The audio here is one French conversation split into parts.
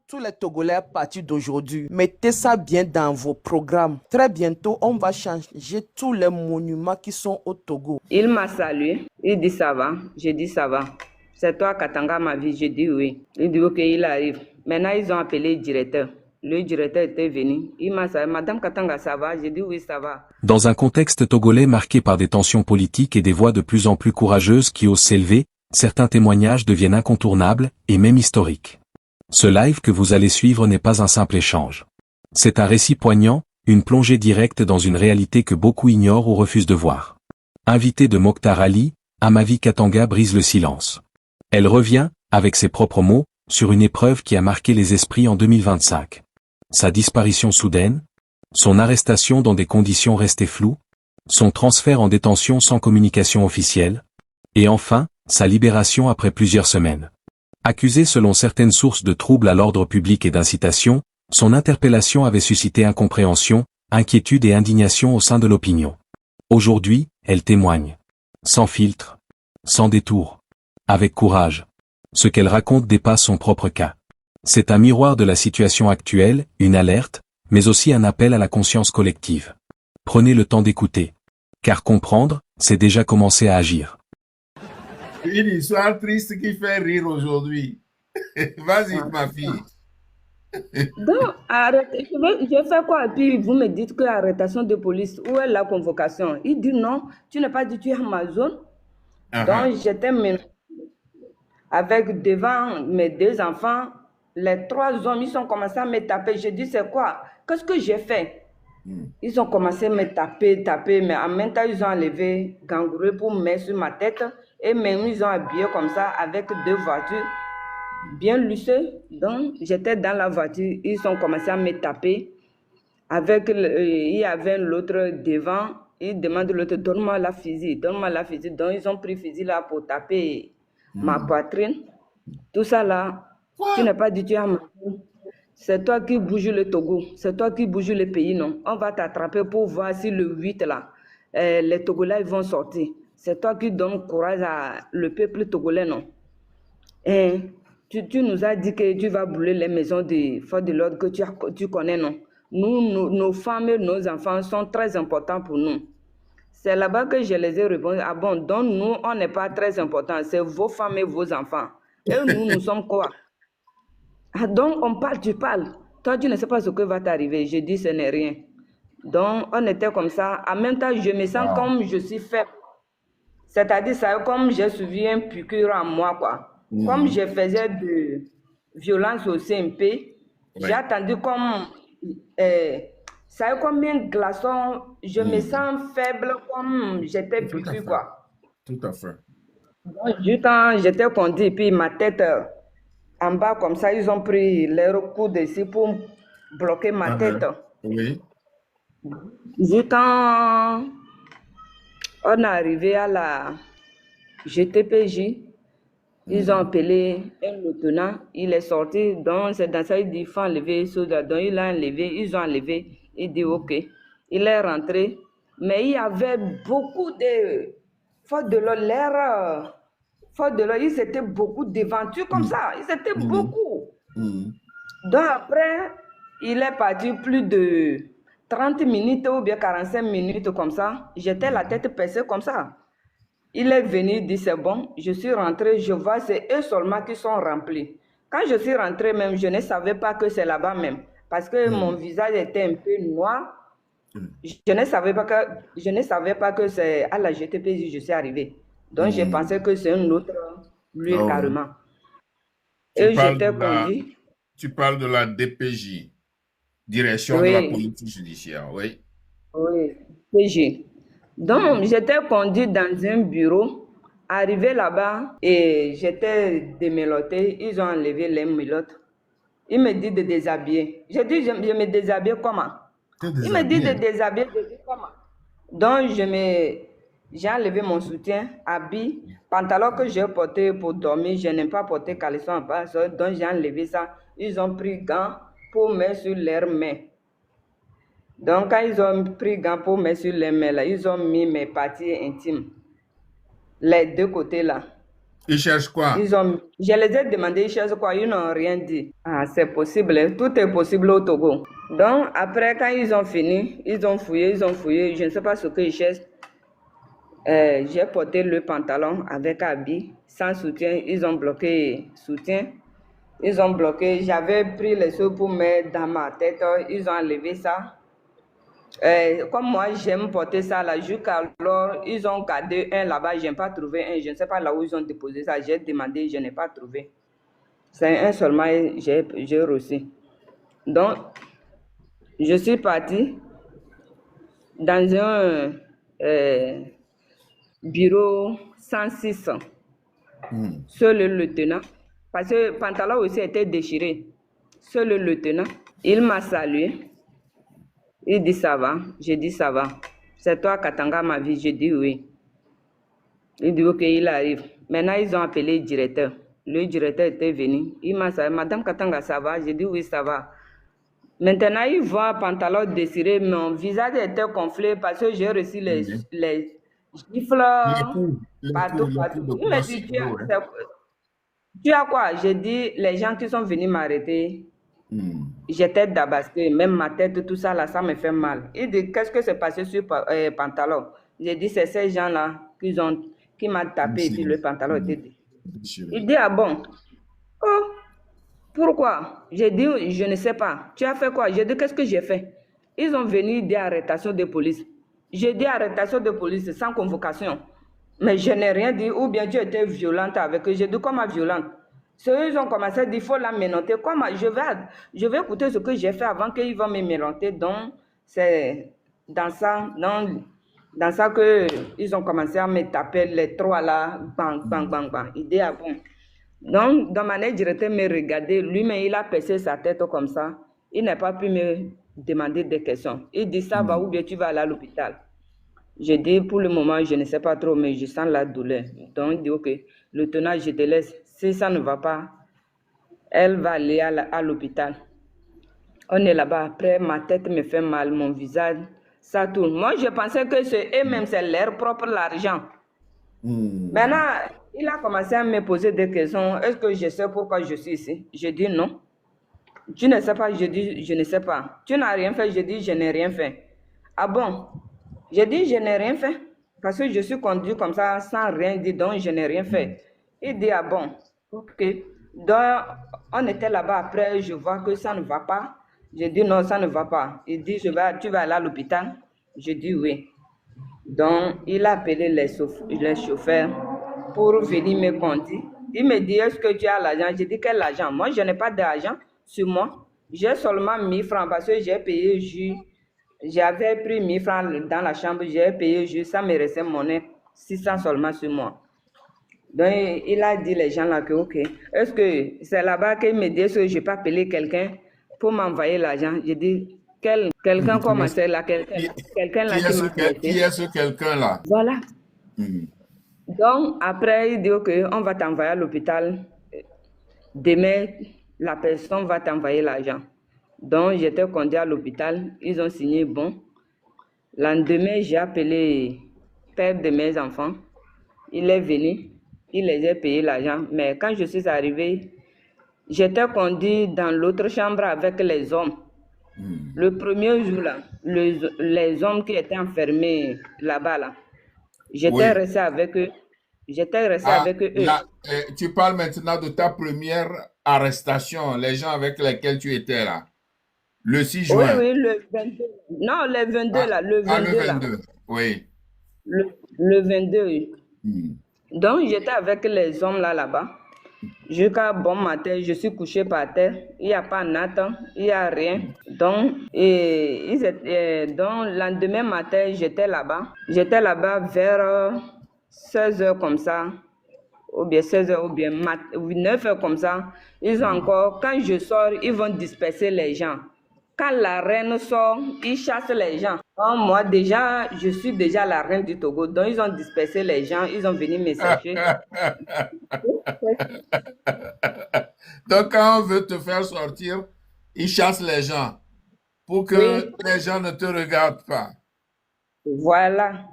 tous les Togolais à partir d'aujourd'hui, mettez ça bien dans vos programmes. Très bientôt, on va changer tous les monuments qui sont au Togo. Il m'a salué. Il dit ça va. J'ai dit ça va. C'est toi, Katanga, ma vie. J'ai dit oui. Il dit ok, il arrive. Maintenant, ils ont appelé le directeur. Le directeur était venu. Il m'a salué. Madame Katanga, ça va? J'ai dit oui, ça va. Dans un contexte togolais marqué par des tensions politiques et des voix de plus en plus courageuses qui osent s'élever, certains témoignages deviennent incontournables et même historiques. Ce live que vous allez suivre n'est pas un simple échange. C'est un récit poignant, une plongée directe dans une réalité que beaucoup ignorent ou refusent de voir. Invité de Mokhtar Ali, Amavi Katanga brise le silence. Elle revient, avec ses propres mots, sur une épreuve qui a marqué les esprits en 2025. Sa disparition soudaine, son arrestation dans des conditions restées floues, son transfert en détention sans communication officielle, et enfin, sa libération après plusieurs semaines. Accusé selon certaines sources de troubles à l'ordre public et d'incitation, son interpellation avait suscité incompréhension, inquiétude et indignation au sein de l'opinion. Aujourd'hui, elle témoigne. Sans filtre. Sans détour. Avec courage. Ce qu'elle raconte dépasse son propre cas. C'est un miroir de la situation actuelle, une alerte, mais aussi un appel à la conscience collective. Prenez le temps d'écouter. Car comprendre, c'est déjà commencer à agir. Une histoire triste qui fait rire aujourd'hui. Vas-y, ma fille. Donc, je fais quoi? Et puis, vous me dites que l'arrestation de police, où est la convocation? Il dit non, tu n'as pas dit tu es en ma zone. Donc, j'étais avec devant mes deux enfants, les trois hommes, ils ont commencé à me taper. Je dis, c'est quoi? Qu'est-ce que j'ai fait? Ils ont commencé à me taper, mais en même temps, ils ont enlevé gangouré pour me mettre sur ma tête. Et même, ils ont habillé comme ça avec deux voitures bien luxueuses. Donc, j'étais dans la voiture, ils ont commencé à me taper. Il y avait l'autre devant, il demande l'autre, donne-moi la fusil, donne-moi la fusil. Donc, ils ont pris le fusil là pour taper ma poitrine. Tout ça là, tu n'as pas dit tu as ma fille. C'est toi qui bouges le Togo, c'est toi qui bouges le pays, non? On va t'attraper pour voir si le 8 là, les Togolais vont sortir. C'est toi qui donnes courage à le peuple togolais, non? Et tu nous as dit que tu vas brûler les maisons de force de l'ordre que tu connais, non? Nos femmes et nos enfants sont très importants pour nous. C'est là-bas que je les ai répondu. Ah bon, donc nous, on n'est pas très importants. C'est vos femmes et vos enfants. Et nous sommes quoi? Ah, donc on parle, tu parles. Toi, tu ne sais pas ce que va t'arriver. Je dis, ce n'est rien. Donc, on était comme ça. En même temps, je me sens comme je suis faible. C'est-à-dire, ça, comme j'ai suivi un piqûre en moi, quoi. Comme je faisais de violence au CMP, j'ai attendu comme... ça est comme un glaçon. Je me sens faible comme j'étais piqûre, quoi. Tout à fait. Donc, j'étais conduit, puis ma tête en bas, comme ça, ils ont pris leur coude ici pour bloquer ma tête. Oui. Quand on est arrivé à la GTPJ, ils ont appelé un lieutenant, il est sorti, donc c'est dans ça, il dit, il faut enlever ce donc il a enlevé, ils ont enlevé, il dit ok. Il est rentré, mais il y avait beaucoup de fautes de l'air, fautes de l'eau, ils étaient beaucoup devantures comme ça, ils étaient beaucoup. Donc après, il est parti plus de 30 minutes ou bien 45 minutes comme ça, j'étais la tête percée comme ça. Il est venu, il dit c'est bon, je suis rentré, je vois c'est eux seulement qui sont remplis. Quand je suis rentré même, je ne savais pas que c'est là-bas même, parce que mon visage était un peu noir. Je ne savais pas que c'est à la GTP je suis arrivé. Donc j'ai pensé que c'est un autre lieu carrément. Et j'étais conduit. Tu parles de la DPJ, Direction de la Police Judiciaire, oui. Oui, DPJ. Donc, j'étais conduit dans un bureau, arrivé là-bas et j'étais démêlotée. Ils ont enlevé les mélottes. Ils me disent de déshabiller. J'ai dit, je me déshabille comment? Ils me disent de déshabiller, je dis comment? Donc, j'ai enlevé mon soutien, habit, pantalon que j'ai porté pour dormir. Je n'aime pas porter caleçon en bas, donc j'ai enlevé ça. Ils ont pris gants pour mettre sur leurs mains. Donc, quand ils ont pris gants pour mettre sur les mains, là, ils ont mis mes parties intimes. Les deux côtés là. Ils cherchent quoi? Je les ai demandé, ils cherchent quoi? Ils n'ont rien dit. Ah, c'est possible. Tout est possible au Togo. Donc, après, quand ils ont fini, ils ont fouillé. Je ne sais pas ce qu'ils cherchent. J'ai porté le pantalon avec habit, sans soutien. Ils ont bloqué soutien. Ils ont bloqué. J'avais pris les choses pour mettre dans ma tête. Ils ont enlevé ça. Comme moi, j'aime porter ça là, jusqu'alors, ils ont gardé un là-bas. Je n'ai pas trouvé un. Je ne sais pas là où ils ont déposé ça. J'ai demandé, je n'ai pas trouvé. C'est un seulement, j'ai reçu. Donc, je suis partie dans un bureau 106 sur le lieutenant, parce que le pantalon aussi était déchiré. Sur le lieutenant, il m'a salué. Il dit ça va. J'ai dit ça va. C'est toi Katanga ma vie. J'ai dit oui. Il dit ok, il arrive. Maintenant, ils ont appelé le directeur. Le directeur était venu. Il m'a dit, Madame Katanga, ça va? J'ai dit oui, ça va. Maintenant, il voit un pantalon déchiré. Mon visage était gonflé parce que j'ai reçu les gifles partout. Il m'a dit, tu as quoi? J'ai dit, les gens qui sont venus m'arrêter, j'étais dabasqué, même ma tête, tout ça, là, ça me fait mal. Il dit, qu'est-ce que c'est passé sur le pantalon? J'ai dit, c'est ces gens-là qui m'ont tapé et puis le pantalon était déchiré. Il dit, ah bon? Oh, pourquoi? J'ai dit, je ne sais pas. Tu as fait quoi? J'ai dit, qu'est-ce que j'ai fait? Ils ont venu dire arrêtation de police. J'ai dit arrêtation de police sans convocation. Mais je n'ai rien dit, ou bien tu étais violente avec eux. J'ai dit, comment violente? Ils ont commencé à dire, il faut la menotter. Comment? Je vais écouter ce que j'ai fait avant qu'ils vont me menotter. Donc, c'est dans ça qu'ils ont commencé à me taper les trois là, bang, bang, bang, bang. Il dit, ah bon. Donc, dans ma nez, directeur me regardait. Lui-même, il a percé sa tête comme ça. Il n'a pas pu me demander des questions. Il dit, ça va ou bien tu vas aller à l'hôpital. J'ai dit, pour le moment, je ne sais pas trop, mais je sens la douleur. Donc, il dit, ok, lieutenant, je te laisse. Si ça ne va pas, elle va aller à l'hôpital. On est là-bas. Après, ma tête me fait mal, mon visage, ça tourne. Moi, je pensais que c'est eux-mêmes, c'est leur propre l'argent. Maintenant, il a commencé à me poser des questions. Est-ce que je sais pourquoi je suis ici? Je dis non. Tu ne sais pas? Je dis, je ne sais pas. Tu n'as rien fait? Je dis, je n'ai rien fait. Ah bon? J'ai dit, je n'ai rien fait. Parce que je suis conduit comme ça, sans rien dire, donc je n'ai rien fait. Il dit, ah bon? Ok. Donc, on était là-bas après, je vois que ça ne va pas. J'ai dit, non, ça ne va pas. Il dit, tu vas aller à l'hôpital? Je dis, oui. Donc, il a appelé les chauffeurs pour venir me conduire. Il me dit, est-ce que tu as l'argent? J'ai dit, quel argent? Moi, je n'ai pas d'argent sur moi. J'ai seulement 1000 francs parce que j'ai payé jus. J'avais pris 1000 francs dans la chambre, j'ai payé jus. Ça me restait monnaie 600 seulement sur moi. Donc, il a dit les gens là que, ok, est-ce que c'est là-bas qu'il me dit, est-ce que je peux appeler quelqu'un pour m'envoyer l'argent? J'ai dit, quelqu'un comment c'est là, quelqu'un là qui m'a prêté. Qui est ce quelqu'un là? Voilà. Donc, après, il dit, ok, on va t'envoyer à l'hôpital. Demain, la personne va t'envoyer l'argent. Donc, j'étais conduit à l'hôpital. Ils ont signé bon. Le lendemain, j'ai appelé le père de mes enfants. Il est venu. Il les a payé l'argent. Mais quand je suis arrivée, j'étais conduit dans l'autre chambre avec les hommes. Le premier jour, là, les hommes qui étaient enfermés là-bas, là, j'étais resté avec eux. Avec eux. Là, tu parles maintenant de ta première arrestation, les gens avec lesquels tu étais là. Le 6 juin. Oui, le 22. Non, le 22 là. Le 22, le 22, là. Oui. Le 22. Donc, j'étais avec les hommes là-bas. Jusqu'à bon matin, je suis couché par terre. Il n'y a pas Nathan, il n'y a rien. Donc, donc, le lendemain matin, j'étais là-bas. J'étais là-bas vers 16h comme ça. Ou bien 16h, ou bien 9h comme ça. Ils ont encore, quand je sors, ils vont disperser les gens. Quand la reine sort, ils chassent les gens. Donc, moi, déjà, je suis déjà la reine du Togo. Donc, ils ont dispersé les gens. Ils ont venu me chercher. Donc, quand on veut te faire sortir, ils chassent les gens pour que les gens ne te regardent pas. Voilà.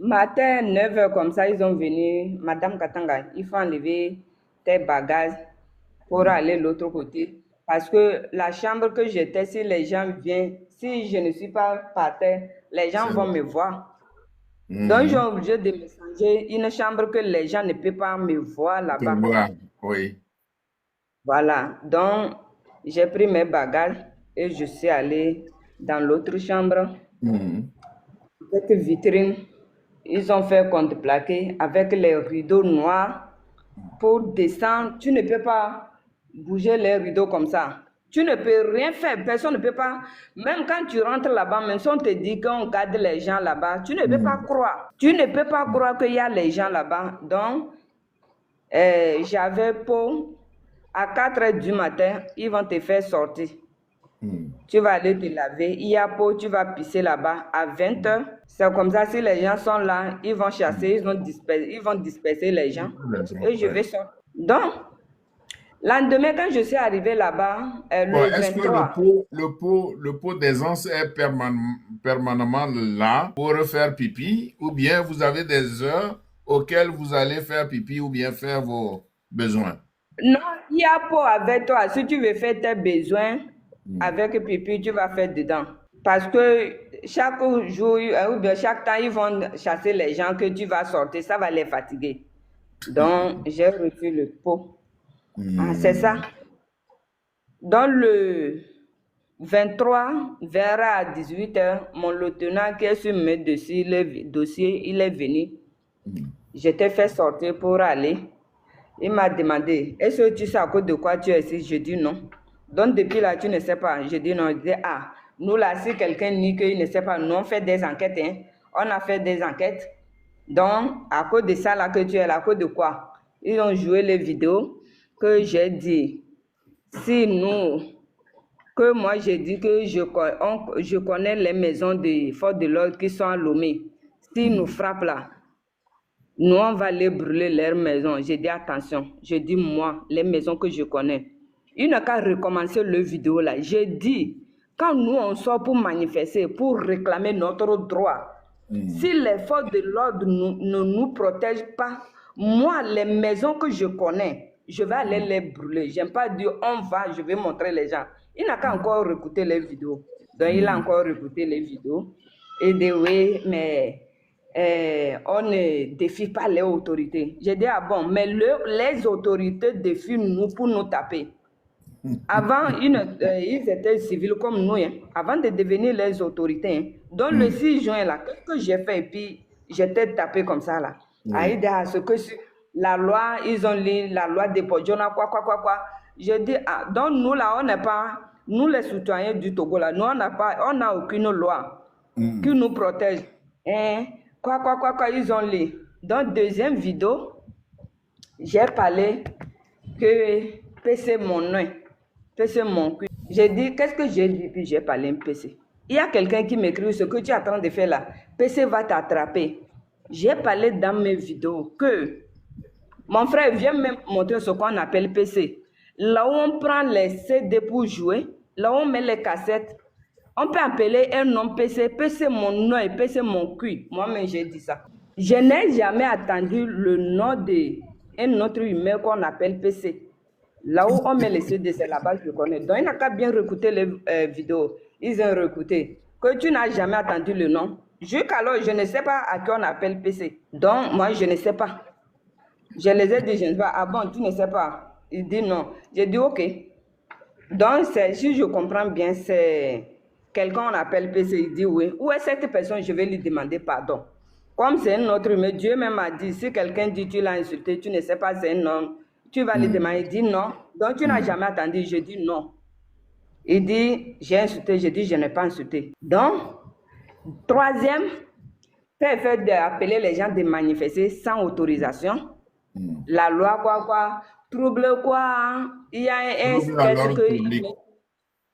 Matin, 9 h comme ça, ils ont venu. Madame Katanga, il faut enlever tes bagages pour aller de l'autre côté. Parce que la chambre que j'étais, si les gens viennent, si je ne suis pas par terre, les gens C'est vont vrai. me voir. Donc, j'ai obligé de me changer une chambre que les gens ne peuvent pas me voir Te là-bas. voir, oui. Voilà. Donc, j'ai pris mes bagages et je suis allée dans l'autre chambre. Mhm. Avec vitrine, ils ont fait contreplaqué avec les rideaux noirs. Pour descendre, tu ne peux pas bouger les rideaux comme ça. Tu ne peux rien faire, personne ne peut pas. Même quand tu rentres là-bas, même si on te dit qu'on garde les gens là-bas, tu ne peux pas croire. Tu ne peux pas croire qu'il y a les gens là-bas. Donc, j'avais pour à 4 h du matin, ils vont te faire sortir. Tu vas aller te laver. Il y a pour, tu vas pisser là-bas à 20 h. C'est comme ça, si les gens sont là, ils vont chasser, ils vont disperser les gens. Et je vais sortir. Donc, lendemain, quand je suis arrivée là-bas, Bon, le est-ce que 23, le pot d'aisance est permanemment là pour faire pipi, ou bien vous avez des heures auxquelles vous allez faire pipi ou bien faire vos besoins? non, il y a pour avec toi. Si tu veux faire tes besoins avec pipi, tu vas faire dedans. Parce que chaque jour, ou bien chaque temps, ils vont chasser les gens que tu vas sortir. Ça va les fatiguer. Donc, j'ai reçu le pot. Ah, c'est ça. Dans le 23, vers 18 h, mon lieutenant qui est sur mes dossiers, il est venu. J'étais fait sortir pour aller. Il m'a demandé, est-ce que tu sais à cause de quoi tu es ici? Je dis non. Donc depuis là, tu ne sais pas. Je dis non. Il dit, ah, nous là, si quelqu'un dit qu'il ne sait pas, nous on fait des enquêtes. Hein. On a fait des enquêtes. Donc, à cause de ça là que tu es là, à cause de quoi? Ils ont joué les vidéos que j'ai dit. Si nous, que moi j'ai dit que je connais les maisons de force de l'ordre qui sont à Lomé. S'ils nous frappent là, nous, on va les brûler leurs maisons. J'ai dit attention. J'ai dit moi, les maisons que je connais. Il n'a qu'à recommencer le vidéo là. J'ai dit, quand nous on sort pour manifester, pour réclamer notre droit, si les forces de l'ordre ne nous protègent pas, moi, les maisons que je connais, je vais aller les brûler. J'aime pas dire on va, je vais montrer les gens. Il n'a qu'à encore écouter les vidéos. Donc, il a encore écouté les vidéos. Et dit oui, mais on ne défie pas les autorités. J'ai dit, ah bon, mais les autorités défient nous pour nous taper. Avant, ils étaient civils comme nous, hein, avant de devenir les autorités. Hein. Donc, le 6 juin, là, qu'est-ce que j'ai fait? Et puis, j'étais tapé comme ça, là. À ce que la loi, ils ont lu la loi des Podjona, quoi. Je dis, ah, donc nous, là, on n'est pas, nous, les citoyens du Togo, là, nous, on n'a aucune loi qui nous protège. Hein? Quoi, ils ont lu. Dans deuxième vidéo, j'ai parlé que PC mon nom, PC mon cul. J'ai dit, qu'est-ce que j'ai dit, puis j'ai parlé un PC. Il y a quelqu'un qui m'écrit ce que tu es en train de faire là. PC va t'attraper. J'ai parlé dans mes vidéos que mon frère vient me montrer ce qu'on appelle PC. Là où on prend les CD pour jouer, là où on met les cassettes, on peut appeler un nom PC, PC mon nom et PC mon cul. Moi-même, j'ai dit ça. Je n'ai jamais attendu le nom d'un autre humain qu'on appelle PC. Là où on met les CD, c'est là-bas que je connais. Donc, il n'a qu'à bien réécouter les vidéos. Ils ont réécouté. Que tu n'as jamais attendu le nom. Jusqu'alors, je ne sais pas à qui on appelle PC. Donc, moi, je ne sais pas. Je les ai dit, je ne sais pas. Ah bon, tu ne sais pas? Il dit non. J'ai dit ok. Donc, si je comprends bien, c'est quelqu'un on appelle PC, il dit oui. Où est cette personne? Je vais lui demander pardon. Comme c'est un autre humain, Dieu même a dit, si quelqu'un dit tu l'as insulté, tu ne sais pas c'est un homme, tu vas lui demander, il dit non. Donc, tu n'as jamais attendu, je dis non. Il dit, j'ai insulté, je dis, je n'ai pas insulté. Donc, troisième, fait d'appeler les gens de manifester sans autorisation. La loi, trouble quoi, il y a un sketch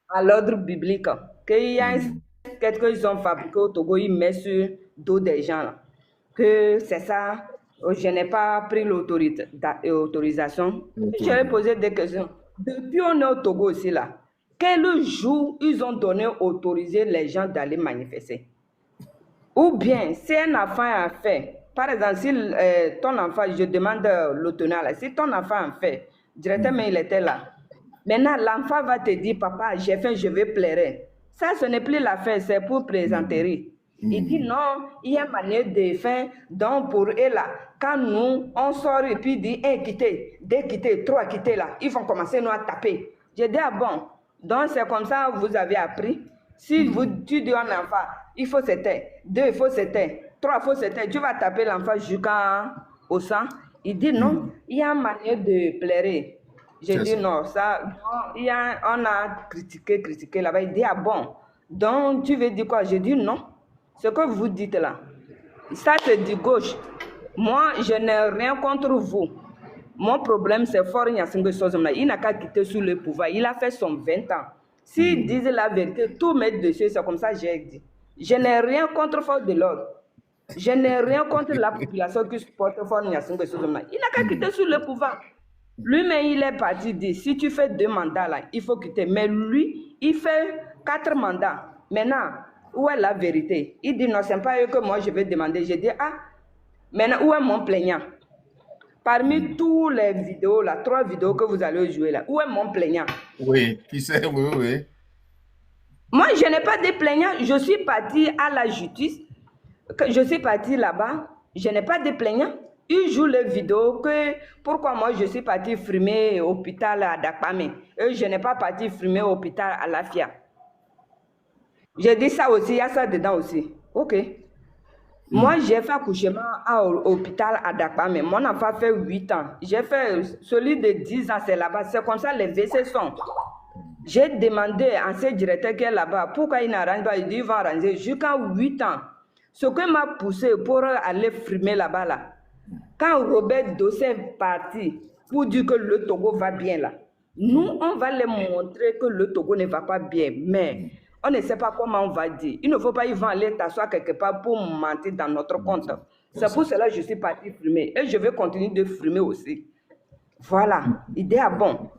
à l'ordre public, qu'il y a un sketch qu'ils ont fabriqué au Togo, ils mettent sur le dos des gens, là. Que c'est ça, je n'ai pas pris l'autorisation. Je vais poser des questions. Depuis on est au Togo aussi là, quel jour ils ont donné autoriser les gens d'aller manifester? Ou bien, si un enfant a fait, par exemple, si ton enfant, je demande l'autonome, si ton enfant a fait, directement il était là. Maintenant, l'enfant va te dire, papa, j'ai faim, je vais pleurer. Ça, ce n'est plus la faim, c'est pour plaisanterie. Il dit non, il y a une manière de faire, donc pour eux là, quand nous, on sort et puis il dit, un quitter, deux quitter, trois quitter là, ils vont commencer nous à taper. J'ai dit, ah bon, donc c'est comme ça que vous avez appris. Si tu dis à un enfant, il faut se taire, deux, il faut se taire, trois, il faut se taire, tu vas taper l'enfant jusqu'au sang. Il dit non, il y a une manière de pleurer. J'ai dit non, ça, non, on a critiqué là-bas. Il dit, ah bon, donc tu veux dire quoi? J'ai dit non. Ce que vous dites là, ça c'est du gauche. Moi, je n'ai rien contre vous. Mon problème, c'est Faure Gnassingbé Sozomna. Il n'a qu'à quitter sous le pouvoir. Il a fait son 20 ans. S'il disait la vérité, tout mettre dessus, c'est comme ça que j'ai dit. Je n'ai rien contre Faure de l'ordre. Je n'ai rien contre la population qui supporte Faure Gnassingbé Sozomna. Il n'a qu'à quitter sous le pouvoir. Lui-même, il est parti dire, si tu fais 2 mandats là, il faut quitter. Mais lui, il fait 4 mandats. Maintenant, où est la vérité? Il dit, non, ce n'est pas eux que moi je vais demander. Je dis, ah, maintenant, où est mon plaignant? Parmi tous les vidéos, là, 3 vidéos que vous allez jouer là, où est mon plaignant? Oui, qui sait, oui. Moi, je n'ai pas de plaignant. Je suis parti à la justice. Je suis parti là-bas. Je n'ai pas de plaignant. Ils jouent les vidéos que pourquoi moi je suis parti frimer l'hôpital à Dakpame et je n'ai pas parti frimer l'hôpital à Lafia. J'ai dit ça aussi, il y a ça dedans aussi. Ok. Moi, j'ai fait accouchement à l'hôpital à Dakpame. Mon enfant fait 8 ans. J'ai fait celui de 10 ans, c'est là-bas. C'est comme ça les WC sont. J'ai demandé à ce directeur qui est là-bas pourquoi il n'arrange pas. Il dit il va arranger jusqu'à 8 ans. Ce qui m'a poussé pour aller frimer là-bas là. Quand Robert Dossé est parti pour dire que le Togo va bien là, nous, on va les montrer que le Togo ne va pas bien, mais on ne sait pas comment on va dire. Il ne faut pas, ils vont aller t'asseoir quelque part pour mentir dans notre compte. C'est pour cela que je suis parti frimer et je vais continuer de frimer aussi. Voilà, idée à bon.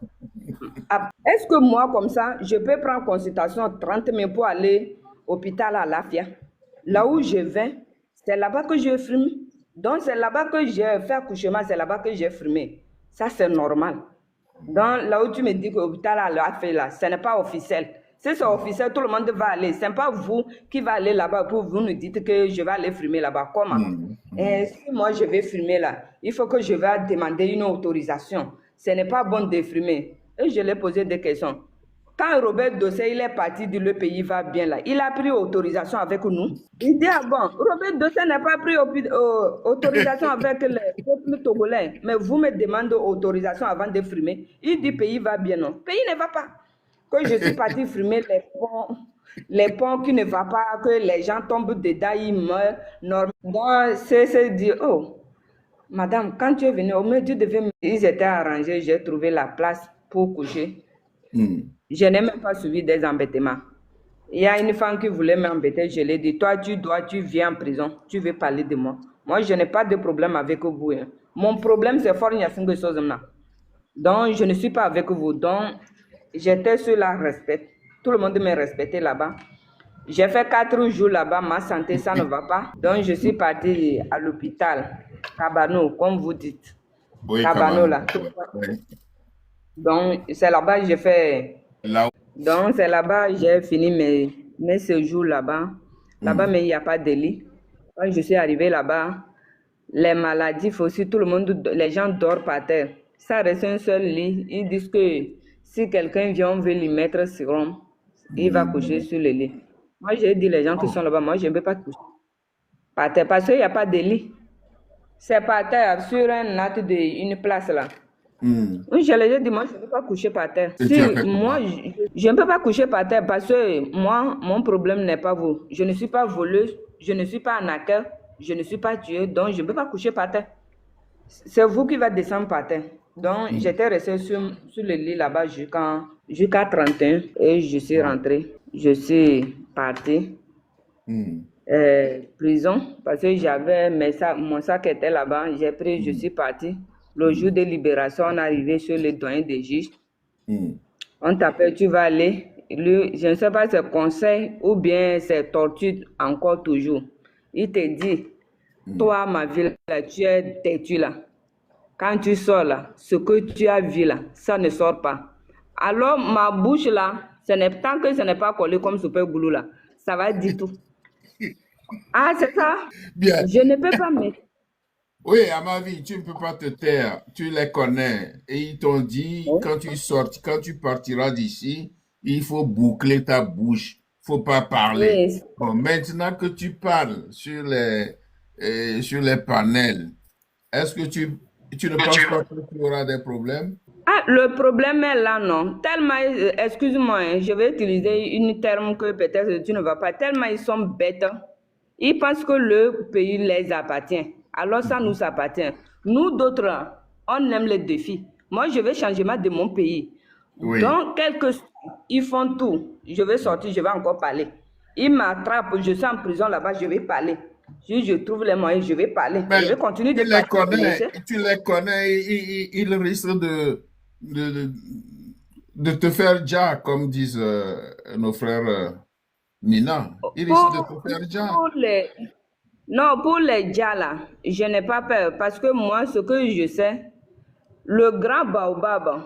Est-ce que moi, comme ça, je peux prendre consultation 30 000 pour aller à l'hôpital à Lafia? Là où je vais, c'est là-bas que je frime. Donc, c'est là-bas que j'ai fait accouchement, c'est là-bas que j'ai frimé. Ça, c'est normal. Donc, là où tu me dis que l'hôpital a fait là, ce n'est pas officiel. Si c'est officiel, tout le monde va aller. Ce n'est pas vous qui va aller là-bas pour vous nous dites que je vais aller frimer là-bas. Comment? Et si moi, je vais frimer là, il faut que je vais demander une autorisation. Ce n'est pas bon de frimer. Et je lui ai posé des questions. Quand Robert Dossé, il est parti dire le pays va bien là, il a pris autorisation avec nous. Il dit, ah bon, Robert Dossé n'a pas pris autorisation avec les peuples togolais, mais vous me demandez autorisation avant de frimer. Il dit, pays va bien, non. Pays ne va pas. Que je suis parti frimer les ponts qui ne vont pas, que les gens tombent dedans, ils meurent. Donc, c'est dire, oh, madame, quand tu es venue, au moins tu devais... Ils étaient arrangés, j'ai trouvé la place pour coucher. Je n'ai même pas suivi des embêtements. Il y a une femme qui voulait m'embêter, je lui ai dit, toi, tu viens en prison, tu veux parler de moi. Moi, je n'ai pas de problème avec vous. Hein. Mon problème, c'est Faure Gnassingbé Sozomna. Donc, je ne suis pas avec vous. Donc, j'étais sur la respect. Tout le monde me respectait là-bas. J'ai fait 4 jours là-bas, ma santé, ça ne va pas. Donc, je suis partie à l'hôpital, Kabano, comme vous dites. Oui, Kabano, là. Oui. Donc, c'est là-bas que j'ai fait... Là. Donc, c'est là-bas que j'ai fini mes séjours là-bas. Là-bas, mais il n'y a pas de lit. Quand je suis arrivée là-bas, les maladies, aussi, tout le monde, les gens dorment par terre. Ça reste un seul lit. Ils disent que si quelqu'un vient, on veut lui mettre sérum, il va coucher sur le lit. Moi, j'ai dit les gens qui sont là-bas, moi, je ne peux pas coucher par terre parce qu'il n'y a pas de lit. C'est par terre, sur un natte d'une place là. Oui, je l'ai dit, moi, je ne peux pas coucher par terre. Si, moi, je ne peux pas coucher par terre parce que moi, mon problème n'est pas vous. Je ne suis pas voleuse, je ne suis pas arnaqueur, je ne suis pas tueuse, donc je ne peux pas coucher par terre. C'est vous qui va descendre par terre. Donc, j'étais restée sur le lit là-bas jusqu'à 31 et je suis rentrée. Je suis partie. Prison, parce que j'avais mon sac était là-bas, j'ai pris, je suis partie. Le jour de libération, on est arrivé sur le doyen des juges. On t'appelle, tu vas aller. Je ne sais pas si c'est conseil ou bien c'est torture encore toujours. il te dit, toi, ma vie, là, tu es têtu là. Quand tu sors là, ce que tu as vu là, ça ne sort pas. Alors, ma bouche là, tant que ce n'est pas collé comme super goulou là, ça va dire tout. Ah, c'est ça? Bien. Je ne peux pas mettre. Oui, à ma vie, tu ne peux pas te taire. Tu les connais. Et ils t'ont dit, quand tu sortis, quand tu partiras d'ici, il faut boucler ta bouche. Faut pas parler. Oui. Bon, maintenant que tu parles sur les panels, est-ce que tu ne penses pas que tu auras des problèmes? Ah, le problème est là, non. Tellement, excuse-moi, hein, je vais utiliser une terme que peut-être tu ne vas pas. Tellement ils sont bêtes. Ils pensent que le pays les appartient. Alors ça nous appartient. Nous d'autres, là, on aime les défis. Moi, je vais changer de mon pays. Oui. Donc, ils font tout. Je vais sortir, je vais encore parler. Ils m'attrapent, je suis en prison là-bas, je vais parler. Si je trouve les moyens, je vais parler. Mais Je vais continuer de tu les parler. connais, tu les connais, ils risquent de, de te faire déjà, comme disent nos frères Nina. Ils risquent de te faire déjà. Non, pour les djas là, je n'ai pas peur parce que moi, ce que je sais, le grand baobab,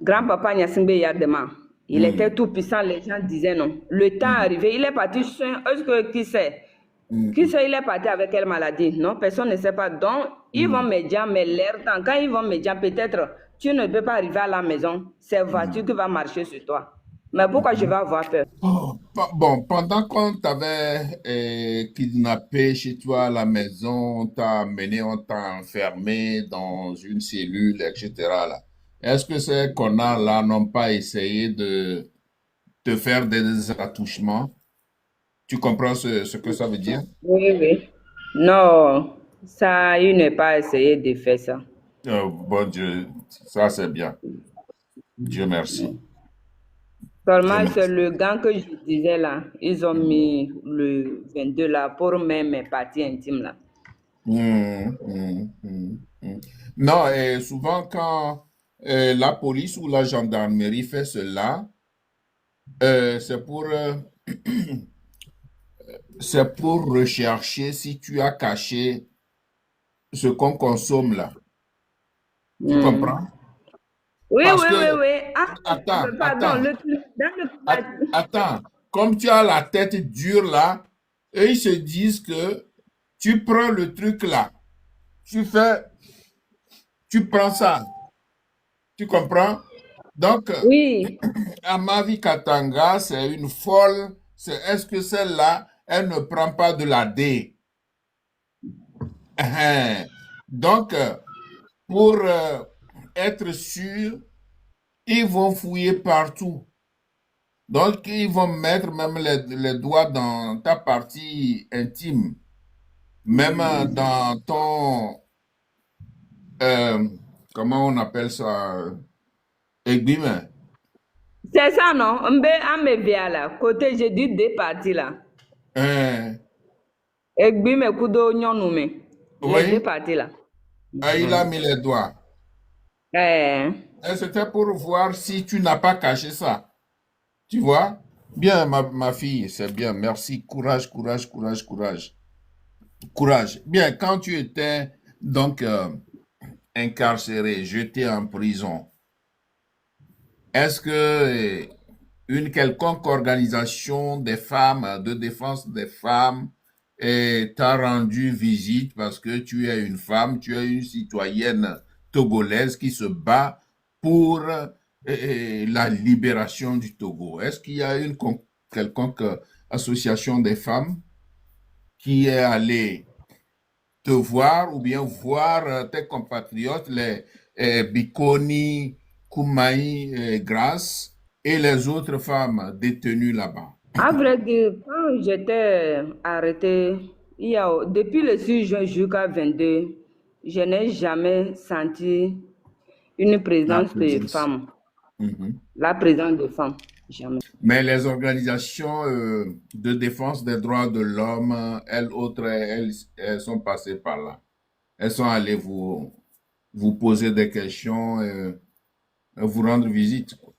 grand-papa Nyasingbe Yadema, il était tout puissant, les gens disaient non. Le temps est arrivé, il est parti, est-ce que qui sait? Qui sait, il est parti avec quelle maladie? Non, personne ne sait pas. Donc, ils vont me dire, mais l'air temps, quand ils vont me dire, peut-être, tu ne peux pas arriver à la maison, c'est la voiture qui va marcher sur toi. Mais pourquoi je vais avoir peur? Bon, pendant qu'on t'avait kidnappé chez toi à la maison, on t'a amené, on t'a enfermé dans une cellule, etc. là. Est-ce que ces connards-là n'ont pas essayé de te faire des attouchements? Tu comprends ce que ça veut dire? Oui, oui. Non, ça, il n'est pas essayé de faire ça. Bon Dieu, ça c'est bien. Dieu merci. Dieu Seulement, c'est merci. le gant que je disais là. Ils ont mis le 22 là pour mettre mes parties intimes là. Non, et souvent quand la police ou la gendarmerie fait cela, c'est c'est pour rechercher si tu as caché ce qu'on consomme là. Tu Hmm. comprends? Oui, Parce oui, oui, que, oui. Ah, pardon, attends, comme tu as la tête dure là, eux ils se disent que tu prends le truc là, tu prends ça, tu comprends? Donc, oui. Amavi Katanga, c'est une folle. Est-ce que celle-là, elle ne prend pas de la D? Donc, pour être sûr, ils vont fouiller partout. Donc, ils vont mettre même les doigts dans ta partie intime, même dans ton, euh, comment on appelle ça, aiguille. C'est ça, non? Mbe amevia là. Côté, j'ai dit deux parties là. Egbime kudo nyonume. Les deux Oui, parties là. il a mis les doigts. Eh. Et c'était pour voir si tu n'as pas caché ça. Tu vois? Bien, ma fille, c'est bien. Merci. Courage, courage, courage, courage. Courage. Bien, quand tu étais donc incarcéré, jeté en prison, est-ce que une quelconque organisation des femmes, de défense des femmes, t'a rendu visite parce que tu es une femme, tu es une citoyenne togolaise qui se bat pour la libération du Togo? Est-ce qu'il y a une quelconque association des femmes qui est allée te voir ou bien voir tes compatriotes, les Bikoni, Koumaï, Grace et les autres femmes détenues là-bas? À vrai dire, quand j'étais arrêtée, depuis le 6 juin jusqu'à 22, je n'ai jamais senti une La présence de présence. femmes. Mhm. La présence de femmes, jamais. Mais les organisations de défense des droits de l'homme, elles autres, elles sont passées par là. Elles sont allées vous poser des questions, vous rendre visite, quoi.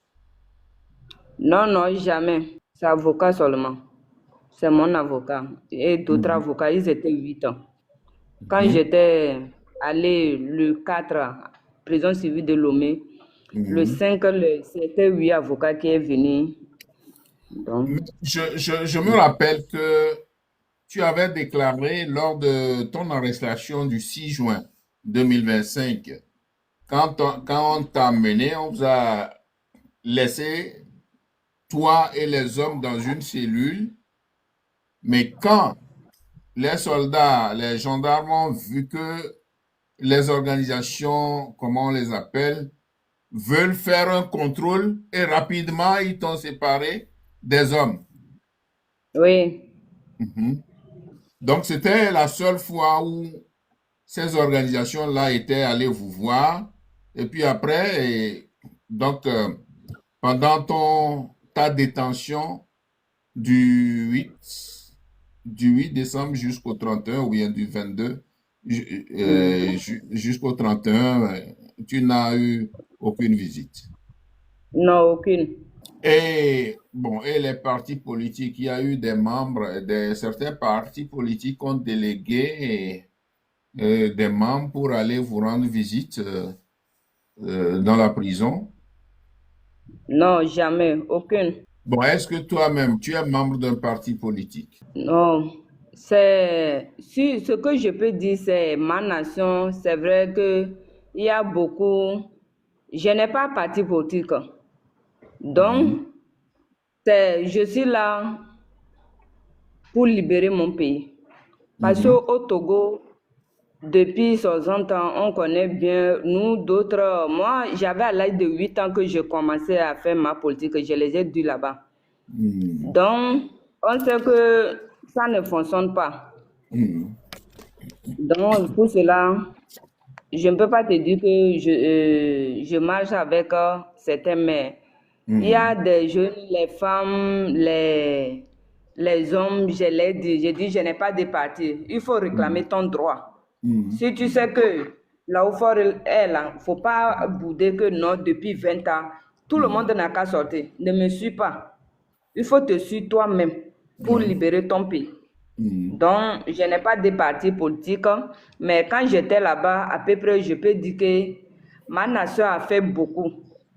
Non, non, jamais. C'est avocat seulement. c'est mon avocat. Et d'autres Mhm. avocats, ils étaient 8 ans. Quand Mhm. j'étais allé le 4, prison civile de Lomé, le Mhm. 5, c'était 8 avocats qui est venu. Donc, Mais je me rappelle que tu avais déclaré lors de ton arrestation du 6 juin 2025, quand on t'a amené, on vous a laissé, toi et les hommes, dans une cellule, mais quand les soldats, les gendarmes ont vu que les organisations, comment on les appelle, veulent faire un contrôle et rapidement ils t'ont séparé des hommes. oui. Mhm. Donc c'était la seule fois où ces organisations-là étaient allées vous voir. Et puis après, donc pendant ta détention du 8, du 8 décembre jusqu'au 31 ou bien du 22 Mhm. jusqu'au 31, tu n'as eu aucune visite. Non, aucune. Et bon, et les partis politiques, il y a eu des membres, certains partis politiques ont délégué des membres pour aller vous rendre visite dans la prison. Non, jamais, aucune. Bon, est-ce que toi-même, tu es membre d'un parti politique? Non, c'est si ce que je peux dire, c'est ma nation. C'est vrai que il y a beaucoup. Je n'ai pas parti politique, Mhm, donc je suis là pour libérer mon pays. Parce mhm, qu'au Togo, depuis 60 ans, on connaît bien nous d'autres. Moi, j'avais à l'âge de 8 ans que je commençais à faire ma politique. Je les ai dus là-bas. mhm, Donc, on sait que ça ne fonctionne pas. mhm, Donc, pour cela, je ne peux pas te dire que je marche avec certains, mais il y a mhm, des jeunes, les femmes, les hommes, je l'ai dit, je dis, je n'ai pas de parti. Il faut réclamer ton droit. mhm, Si tu sais que là où fort est là, il ne faut pas bouder que non, depuis 20 ans, tout le mhm, monde n'a qu'à sortir. Ne me suis pas. Il faut te suivre toi-même pour ouais, libérer ton pays. mhm, Donc, je n'ai pas de parti politique, mais quand j'étais là-bas, à peu près, je peux dire que ma nation a fait beaucoup.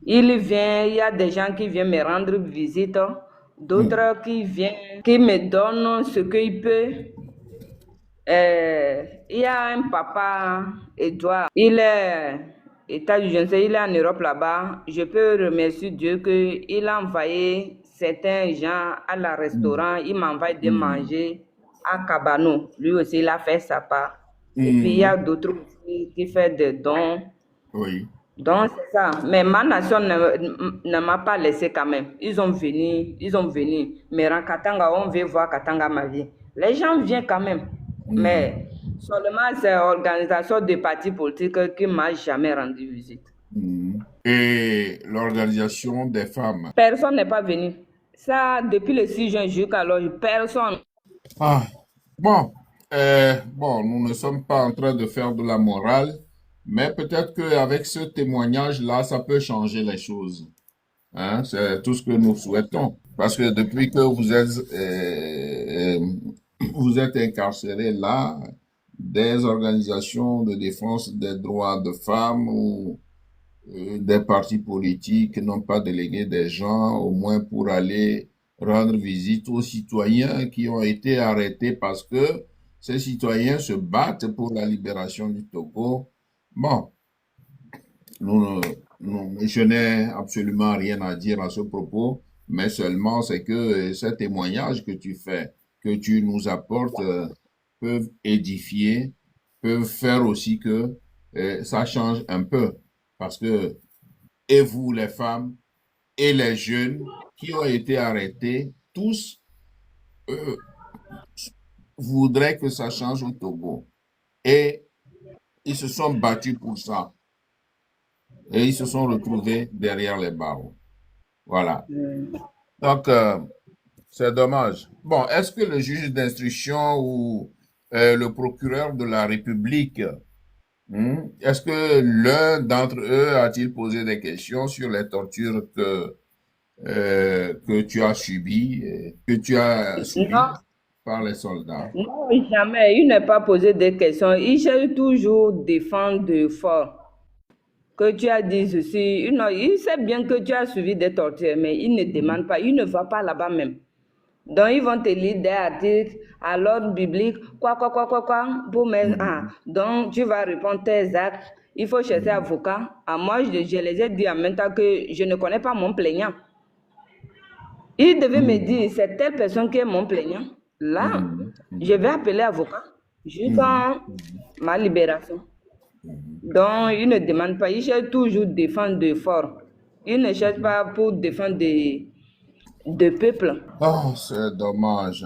Il y a des gens qui viennent me rendre visite, mhm, d'autres qui viennent, qui me donnent ce qu'ils peuvent. Il y a un papa, Edouard, il est, je ne sais, il est en Europe là-bas. Je peux remercier Dieu qu'il a envoyé certains gens à la mhm, restaurant. Il m'envoie de mhm, manger à Cabano. Lui aussi, il a fait sa part. Et puis, il y a mhm, d'autres aussi qui font des dons. oui. Donc, c'est ça. Mais ma nation ne m'a pas laissé quand même. Ils ont venu. Mais en Katanga, on veut voir Katanga, ma vie. Les gens viennent quand même. Mhm, Mais seulement c'est l'organisation des partis politiques qui m'a jamais rendu visite. mhm. Et l'organisation des femmes. Personne n'est pas venu. Ça, depuis le 6 juin jusqu'alors, personne. Ah, bon, bon, nous ne sommes pas en train de faire de la morale, mais peut-être qu'avec ce témoignage-là, ça peut changer les choses. Hein, c'est tout ce que nous souhaitons. Parce que depuis que vous êtes incarcéré là, des organisations de défense des droits de femmes ou des partis politiques n'ont pas délégué des gens au moins pour aller rendre visite aux citoyens qui ont été arrêtés parce que ces citoyens se battent pour la libération du Togo. Bon, je n'ai absolument rien à dire à ce propos, mais seulement c'est que ces témoignages que tu fais, que tu nous apportes, peuvent édifier, peuvent faire aussi que ça change un peu. Parce que, et vous, les femmes, et les jeunes qui ont été arrêtés, tous voudraient que ça change au Togo. Et ils se sont battus pour ça. Et ils se sont retrouvés derrière les barreaux. Voilà. Donc, c'est dommage. Bon, est-ce que le juge d'instruction ou le procureur de la République, est-ce que l'un d'entre eux a-t-il posé des questions sur les tortures que tu as subies, que tu as Non, subies? par les soldats. Non, jamais. Il n'est pas posé des questions. Il cherche toujours défendre de fort. Que tu as dit ceci. Non, il sait bien que tu as suivi des tortures, mais il ne demande pas. Il ne va pas là-bas même. Donc, ils vont te lire des articles à l'ordre biblique, quoi, pour mettre, donc, tu vas répondre tes actes. Il faut chercher avocat. Moi, je les ai dit en même temps que je ne connais pas mon plaignant. Il devait me dire, c'est telle personne qui est mon plaignant. Là, je vais appeler avocat jusqu'à ma libération. Donc, il ne demande pas. Il cherche toujours défendre de fort. Il ne cherche pas pour défendre de peuple. Oh, c'est dommage.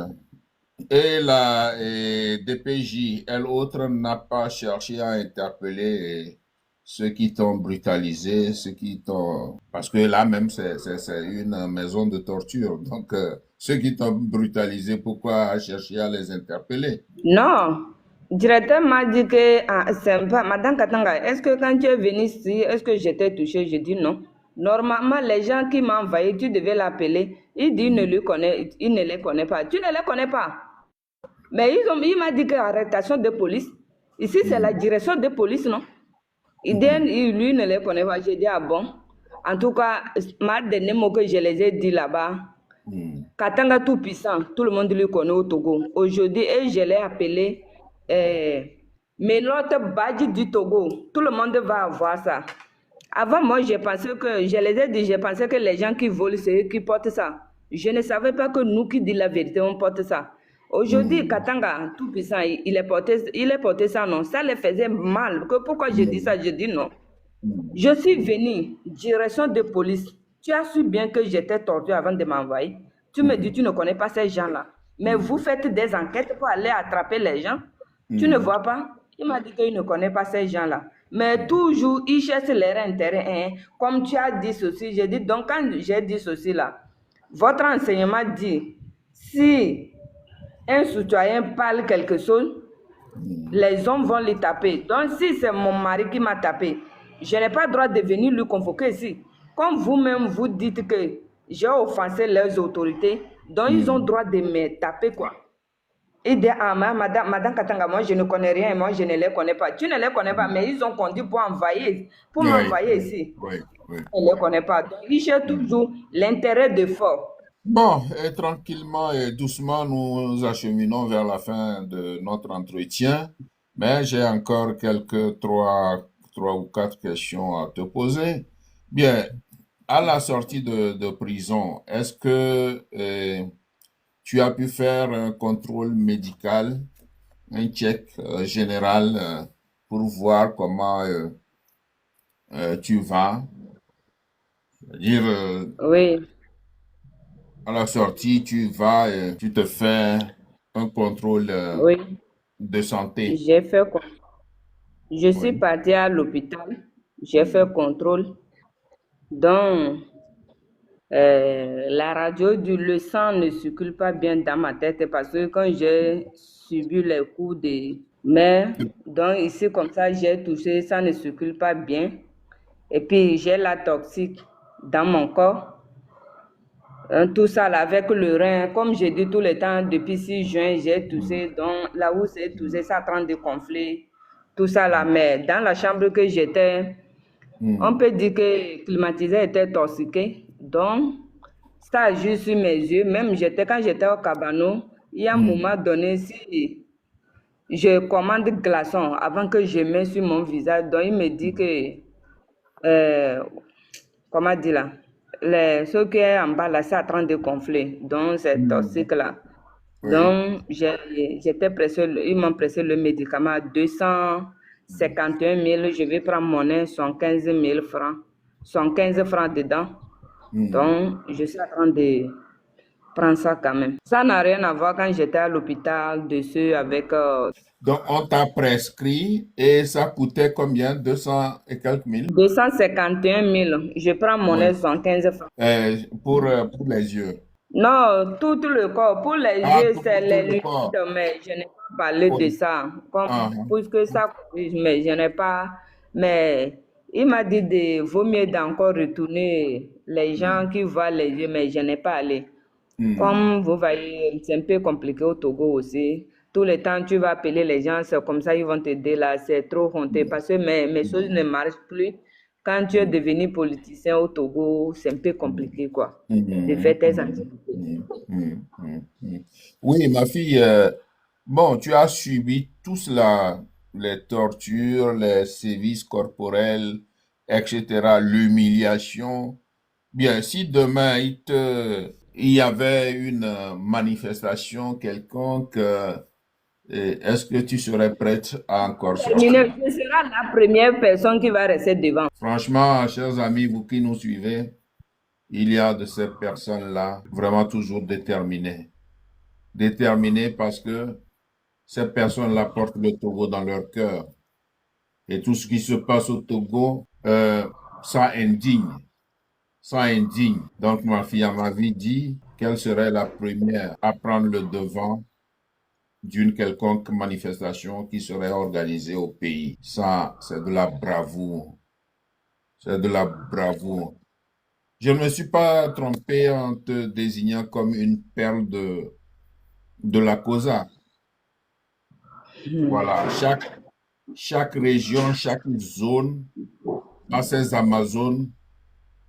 Et la DPJ, elle autre, n'a pas cherché à interpeller ceux qui t'ont brutalisé, ceux qui t'ont... Parce que là même, c'est une maison de torture. Donc, ceux qui t'ont brutalisé, pourquoi chercher à les interpeller? Non. Le directeur m'a dit que, c'est pas... Madame Katanga, est-ce que quand tu es venu ici, est-ce que j'étais touchée? Je dis non. Normalement, les gens qui m'ont envoyé, tu devais l'appeler. Il dit il ne les connaît pas. Tu ne les connais pas. Mais il m'a dit que arrestation de police. Ici, c'est la direction de police, non? Lui ne les connaît pas. J'ai dit, ah bon? En tout cas, ma dernier mot que je les ai dit là-bas, Katanga tout puissant, tout le monde lui connaît au Togo. Aujourd'hui, je l'ai appelé mais l'autre badge du Togo. Tout le monde va avoir ça. Avant, moi, je les ai dit, je pensais que les gens qui volent, c'est eux qui portent ça. Je ne savais pas que nous qui disons la vérité, on porte ça. Aujourd'hui, Katanga, tout puissant, il est porté ça, non. Ça les faisait mal. Pourquoi je dis ça? Je dis non. Je suis venu, direction de police. Tu as su bien que j'étais torturé avant de m'envoyer. Tu me dis, tu ne connais pas ces gens-là. Mais vous faites des enquêtes pour aller attraper les gens. Tu ne vois pas? Il m'a dit qu'il ne connaît pas ces gens-là. Mais toujours, il cherche leur intérêt. Comme tu as dit ceci, j'ai dit, donc quand j'ai dit ceci là, votre enseignement dit, si un citoyen parle quelque chose, les hommes vont les taper. Donc si c'est mon mari qui m'a tapé, je n'ai pas le droit de venir lui convoquer ici. Comme vous-même vous dites que j'ai offensé leurs autorités, donc ils ont le droit de me taper quoi. Il dit, madame Katanga, moi je ne connais rien, moi je ne les connais pas. Tu ne les connais pas, mais ils ont conduit pour m'envoyer ici. Oui. Je ne les connais pas. Donc ils cherchent toujours l'intérêt de fort. Bon, et tranquillement et doucement, nous acheminons vers la fin de notre entretien, mais j'ai encore trois ou quatre questions à te poser. Bien, à la sortie de prison, est-ce que tu as pu faire un contrôle médical, un check général pour voir comment tu vas? C'est-à-dire, Oui. à la sortie, tu vas et tu te fais un contrôle Oui, de santé. j'ai fait quoi? Je suis Oui. partie à l'hôpital, j'ai fait contrôle. Donc, la radio le sang ne circule pas bien dans ma tête parce que quand j'ai subi les coups de mer, donc ici comme ça, j'ai touché, ça ne circule pas bien. Et puis, j'ai la toxique dans mon corps. Tout ça là, avec le rein, comme j'ai dit tout le temps, depuis 6 juin, j'ai toussé. Donc là où c'est toussé, ça est en train de gonfler. Tout ça là, mais dans la chambre que j'étais, on peut dire que le climatiseur était toxiqué. Donc, ça a juste sur mes yeux. Même quand j'étais au cabanon, il y a un moment donné, si je commande glaçon avant que je mette sur mon visage, donc il me dit que, comment dire là? Ce qui est en bas là, c'est en train de gonfler. Donc, c'est toxique là. Oui. Donc, ils m'ont pressé le médicament à 251 000. Je vais prendre mon nez, 115 000 francs. 115 francs dedans. Donc, je suis en train de prendre ça quand même. Ça n'a rien à voir quand j'étais à l'hôpital dessus avec... Donc, on t'a prescrit et ça coûtait combien? 200 et quelques mille? 251 000. Je prends mon nez, 115 francs. Pour les yeux. Non, tout le corps. Pour les yeux, c'est les le corps. liquides, mais je n'ai pas parlé de ça. Puisque ça, mais je n'ai pas. Mais il m'a dit de vaut mieux d'encore retourner les gens qui voient les yeux, mais je n'ai pas allé. Comme vous voyez, c'est un peu compliqué au Togo aussi. Tout le temps, tu vas appeler les gens, c'est comme ça, ils vont t'aider là. C'est trop honté parce que mes choses ne marchent plus. Quand tu es devenu politicien au Togo, c'est un peu compliqué, quoi, de faire tes activités. Oui, ma fille, bon, tu as subi tout cela, les tortures, les sévices corporels, etc., l'humiliation. Bien, si demain il y avait une manifestation quelconque, est-ce que tu serais prête à encore sortir? Terminé, je serai la première personne qui va rester devant. Franchement, chers amis, vous qui nous suivez, il y a de ces personnes-là vraiment toujours déterminées. Déterminées parce que ces personnes-là portent le Togo dans leur cœur. Et tout ce qui se passe au Togo, ça indigne. Ça indigne. Donc, ma fille, à ma vie, dit qu'elle serait la première à prendre le devant d'une quelconque manifestation qui serait organisée au pays. Ça, c'est de la bravoure. C'est de la bravoure. Je ne me suis pas trompé en te désignant comme une perle de la COSA. Voilà. Chaque région, chaque zone a ses Amazones.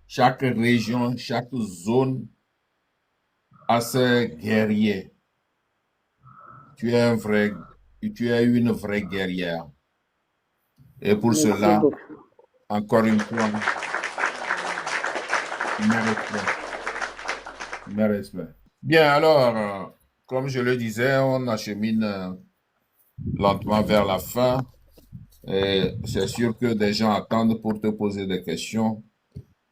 Chaque région, chaque zone a ses guerriers. Tu es une vraie guerrière. Et pour Merci cela, beaucoup. encore une fois, mes respects. Mes respects. Bien, alors, comme je le disais, on achemine lentement vers la fin. Et c'est sûr que des gens attendent pour te poser des questions.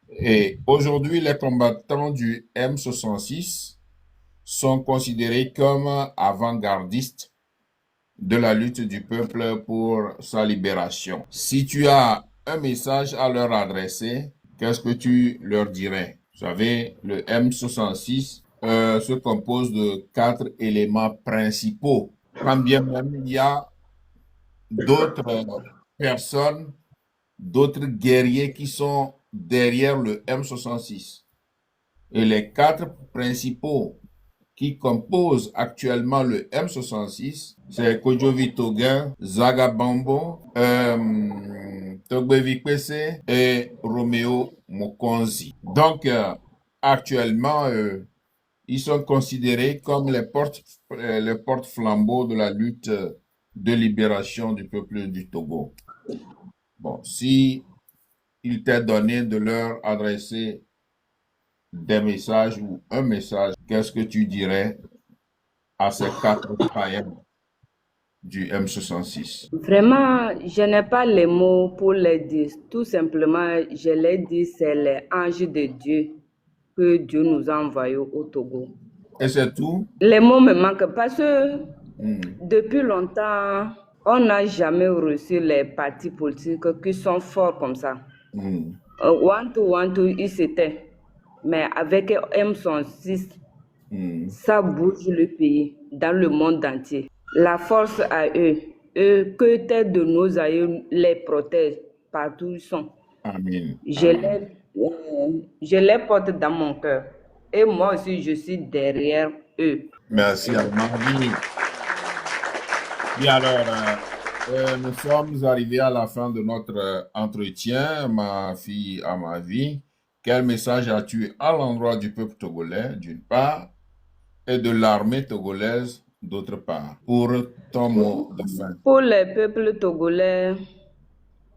Et aujourd'hui, les combattants du M66 sont considérés comme avant-gardistes de la lutte du peuple pour sa libération. Si tu as un message à leur adresser, qu'est-ce que tu leur dirais? Vous savez, le M66 se compose de 4 éléments principaux. Quand bien même il y a d'autres personnes, d'autres guerriers qui sont derrière le M66. Et les 4 principaux qui composent actuellement le M66, c'est Kodjovi Toguin, Zaga Bambo, Togbevi Kwese et Roméo Mokonzi. Donc, actuellement, ils sont considérés comme les porte-flambeaux de la lutte de libération du peuple du Togo. Bon, si il t'est donné de leur adresser des messages ou un message, qu'est-ce que tu dirais à ces 4 païens du M66? Vraiment, je n'ai pas les mots pour les dire. Tout simplement, je les dis, c'est les anges de Dieu que Dieu nous a envoyés au Togo. Et c'est tout? Les mots me manquent parce que depuis longtemps, on n'a jamais reçu les partis politiques qui sont forts comme ça. One to, ils s'étaient. Mais avec M66, ça bouge le pays dans le monde entier. La force à eux, que tête de nos aïeux les protège partout où ils sont. Amen. Je les porte dans mon cœur. Et moi aussi, je suis derrière eux. Merci à Mardi. Bien alors, nous sommes arrivés à la fin de notre entretien, ma fille à ma vie. Quel message as-tu à l'endroit du peuple togolais, d'une part, et de l'armée togolaise, d'autre part, pour ton mot de fin? Pour les peuples togolais,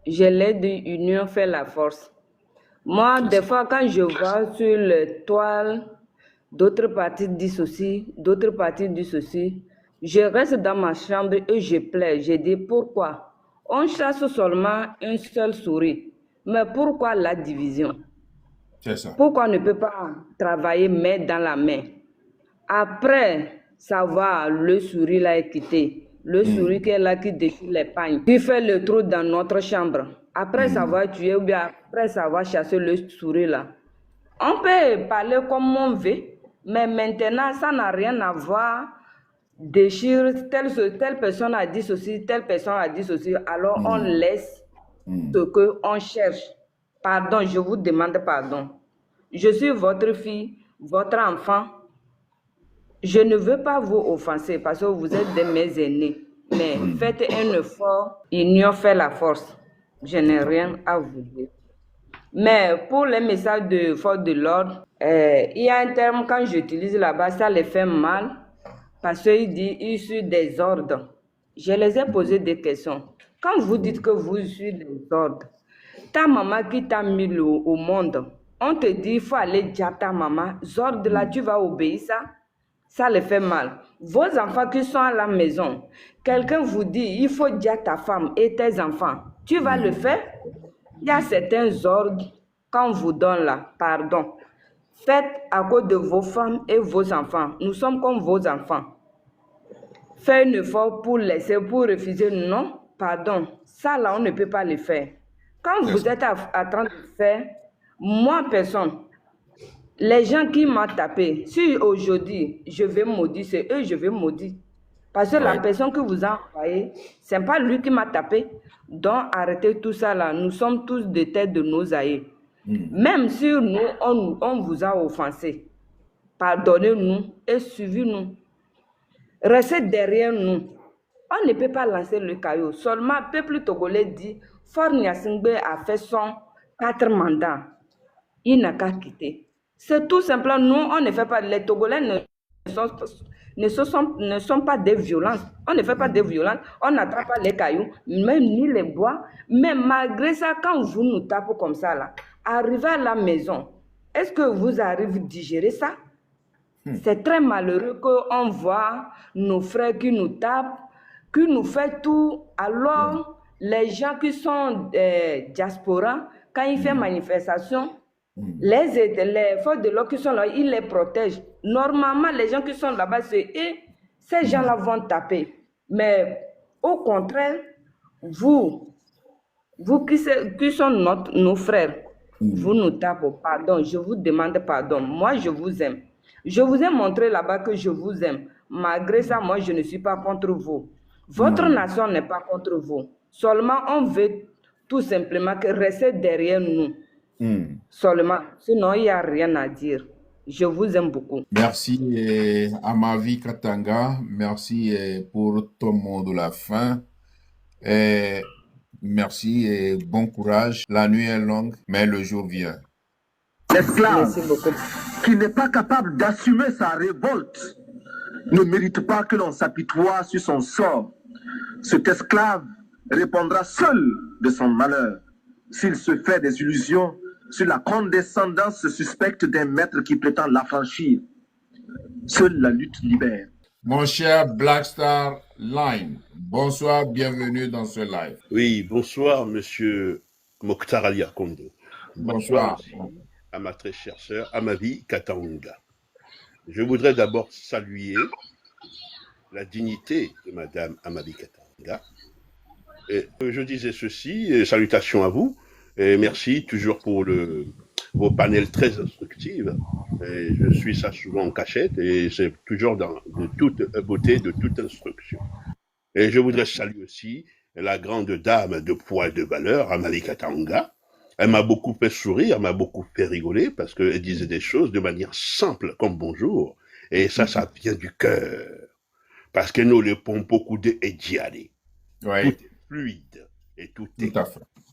je l'ai dit, union fait la force. Moi, des fois, quand je vois sur les toiles, d'autres partis disent ceci, d'autres partis disent ceci, je reste dans ma chambre et je pleure. Je dis pourquoi? On chasse seulement une seule souris. Mais pourquoi la division? C'est ça. Pourquoi on ne peut pas travailler main dans la main? Après savoir le souris là est quitté, le souris qui est là qui déchire les pagnes, qui fait le trou dans notre chambre. Après savoir tuer ou bien après savoir chasser le souris là, on peut parler comme on veut, mais maintenant ça n'a rien à voir. Déchire, telle personne a dit ceci, telle personne a dit ceci, alors on laisse ce qu'on cherche. Pardon, je vous demande pardon. Je suis votre fille, votre enfant. Je ne veux pas vous offenser parce que vous êtes mes aînés. Mais faites un effort, union fait la force. Je n'ai rien à vous dire. Mais pour les messages de force de l'ordre, il y a un terme quand j'utilise là-bas, ça les fait mal parce qu'il dit issu des ordres. Je les ai posé des questions. Quand vous dites que vous issu des ordres, ta maman qui t'a mis au monde, on te dit il faut aller dire à ta maman, ordre là, tu vas obéir ça les fait mal. Vos enfants qui sont à la maison, quelqu'un vous dit il faut dire à ta femme et tes enfants, tu vas le faire? Il y a certains ordres qu'on vous donne là, pardon. Faites à cause de vos femmes et vos enfants. Nous sommes comme vos enfants. Faites un effort pour laisser, pour refuser. Non, pardon. Ça là, on ne peut pas le faire. Quand vous êtes en train de faire, moi, personne, les gens qui m'ont tapé, si aujourd'hui je vais maudire, c'est eux je vais maudire. Parce que la personne que vous a envoyée, ce n'est pas lui qui m'a tapé. Donc arrêtez tout ça là. Nous sommes tous des têtes de nos aïeux. Même si nous, on vous a offensé, pardonnez-nous et suivez-nous. Restez derrière nous. On ne peut pas lancer le caillou. Seulement, le peuple togolais dit, Faure Gnassingbé a fait son 4 mandats. Il n'a qu'à quitter. C'est tout simplement, nous, on ne fait pas, les Togolais ne sont pas des violences. On ne fait pas de violences, on n'attrape pas les cailloux, même ni les bois. Mais malgré ça, quand vous nous tapez comme ça, là, arrivez à la maison, est-ce que vous arrivez à digérer ça? C'est très malheureux qu'on voit nos frères qui nous tapent, qui nous font tout. Alors, les gens qui sont diaspora, quand ils font manifestation, les forces de l'ordre qui sont là, ils les protègent. Normalement, les gens qui sont là-bas, c'est eux, ces gens-là vont taper. Mais au contraire, vous qui sont nos frères, vous nous tapez. Pardon, je vous demande pardon. Moi, je vous aime. Je vous ai montré là-bas que je vous aime. Malgré ça, moi, je ne suis pas contre vous. Votre nation n'est pas contre vous. Seulement, on veut tout simplement que restez derrière nous. Seulement, sinon il n'y a rien à dire. Je vous aime beaucoup. Merci Amavi Katanga, merci pour ton mot de la fin. Merci et bon courage. La nuit est longue, mais le jour vient. L'esclave qui n'est pas capable d'assumer sa révolte ne mérite pas que l'on s'apitoie sur son sort. Cet esclave répondra seul de son malheur s'il se fait des illusions sur la condescendance suspecte d'un maître qui prétend l'affranchir. Seule la lutte libère. Mon cher Blackstar Line, bonsoir, bienvenue dans ce live. Oui, bonsoir, monsieur Mokhtar Ali Kondo. Bonsoir. À ma très chère sœur, Amavi Katanga. Je voudrais d'abord saluer la dignité de madame Amavi Katanga. Et je disais ceci, et salutations à vous, et merci toujours pour vos panels très instructifs. Et je suis ça souvent en cachette, et c'est toujours de toute beauté, de toute instruction. Et je voudrais saluer aussi la grande dame de poids et de valeur, Amavi Katanga. Elle m'a beaucoup fait sourire, elle m'a beaucoup fait rigoler, parce qu'elle disait des choses de manière simple, comme bonjour. Et ça vient du cœur. Parce que nous le pompons beaucoup de Ediali. Ouais. Tout est fluide. Et tout est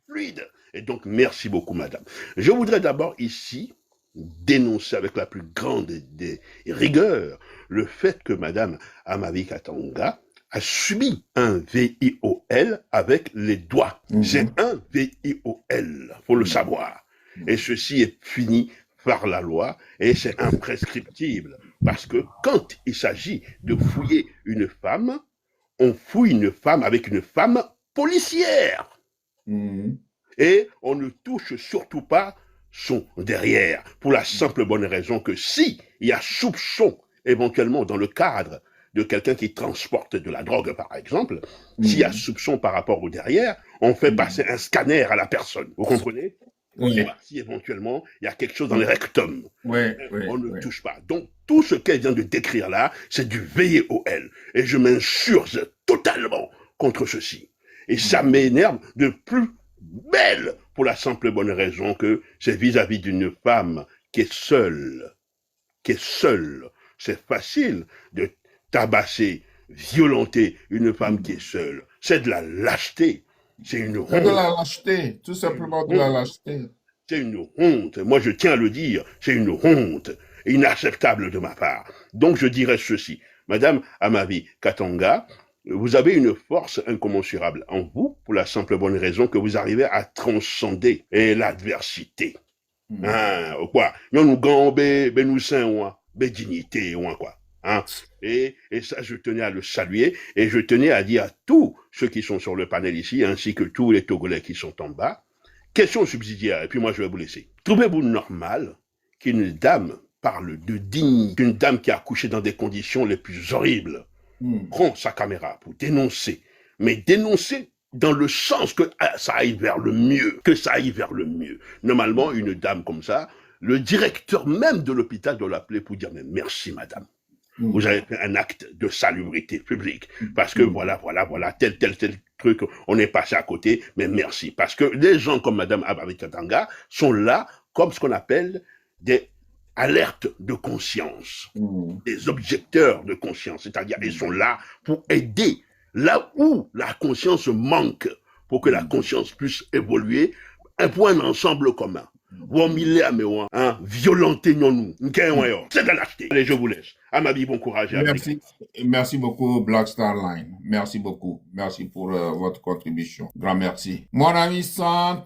fluide. Et donc, merci beaucoup, madame. Je voudrais d'abord ici dénoncer avec la plus grande des rigueurs le fait que madame Amavi Katanga a subi un VIOL avec les doigts. C'est un VIOL, faut le savoir. Et ceci est puni par la loi et c'est imprescriptible. Parce que quand il s'agit de fouiller une femme, on fouille une femme avec une femme policière. Et on ne touche surtout pas son derrière, pour la simple bonne raison que si il y a soupçon, éventuellement dans le cadre de quelqu'un qui transporte de la drogue, par exemple, s'il y a soupçon par rapport au derrière, on fait passer un scanner à la personne. Vous comprenez? Et si éventuellement il y a quelque chose dans les rectums, on ne touche pas. Donc tout ce qu'elle vient de décrire là, c'est du VIOL. Et je m'insurge totalement contre ceci. Et ça m'énerve de plus belle pour la simple bonne raison que c'est vis-à-vis d'une femme qui est seule, C'est facile de tabasser, violenter une femme qui est seule. C'est de la lâcheté. C'est une C'est de honte. la lâcheté, tout simplement de la lâcheté. C'est une honte. Moi, je tiens à le dire. C'est une honte inacceptable de ma part. Donc, je dirais ceci. Madame Amavi Katanga, vous avez une force incommensurable en vous pour la simple bonne raison que vous arrivez à transcender l'adversité. Quoi? Nous gambé, nous saint, dignité, quoi. Hein? Et ça, je tenais à le saluer et je tenais à dire à tous ceux qui sont sur le panel ici, ainsi que tous les Togolais qui sont en bas, question subsidiaire, et puis moi je vais vous laisser. Trouvez-vous normal qu'une dame parle de digne, qu'une dame qui a accouché dans des conditions les plus horribles, prend sa caméra pour dénoncer, mais dénoncer dans le sens que ça aille vers le mieux, que ça aille vers le mieux. Normalement, une dame comme ça, le directeur même de l'hôpital doit l'appeler pour dire mais merci madame. Vous avez fait un acte de salubrité publique. Parce que voilà, tel truc, on est passé à côté, mais merci. Parce que les gens comme Madame Amavi Katanga sont là comme ce qu'on appelle des alertes de conscience, des objecteurs de conscience. C'est-à-dire, ils sont là pour aider là où la conscience manque, pour que la conscience puisse évoluer pour un ensemble commun. Violenter nous. C'est de la lâcheté. Allez, je vous laisse. Amavi, bon courage. Merci beaucoup, Black Star Line. Merci beaucoup. Merci pour votre contribution. Grand merci. Mon ami Sant,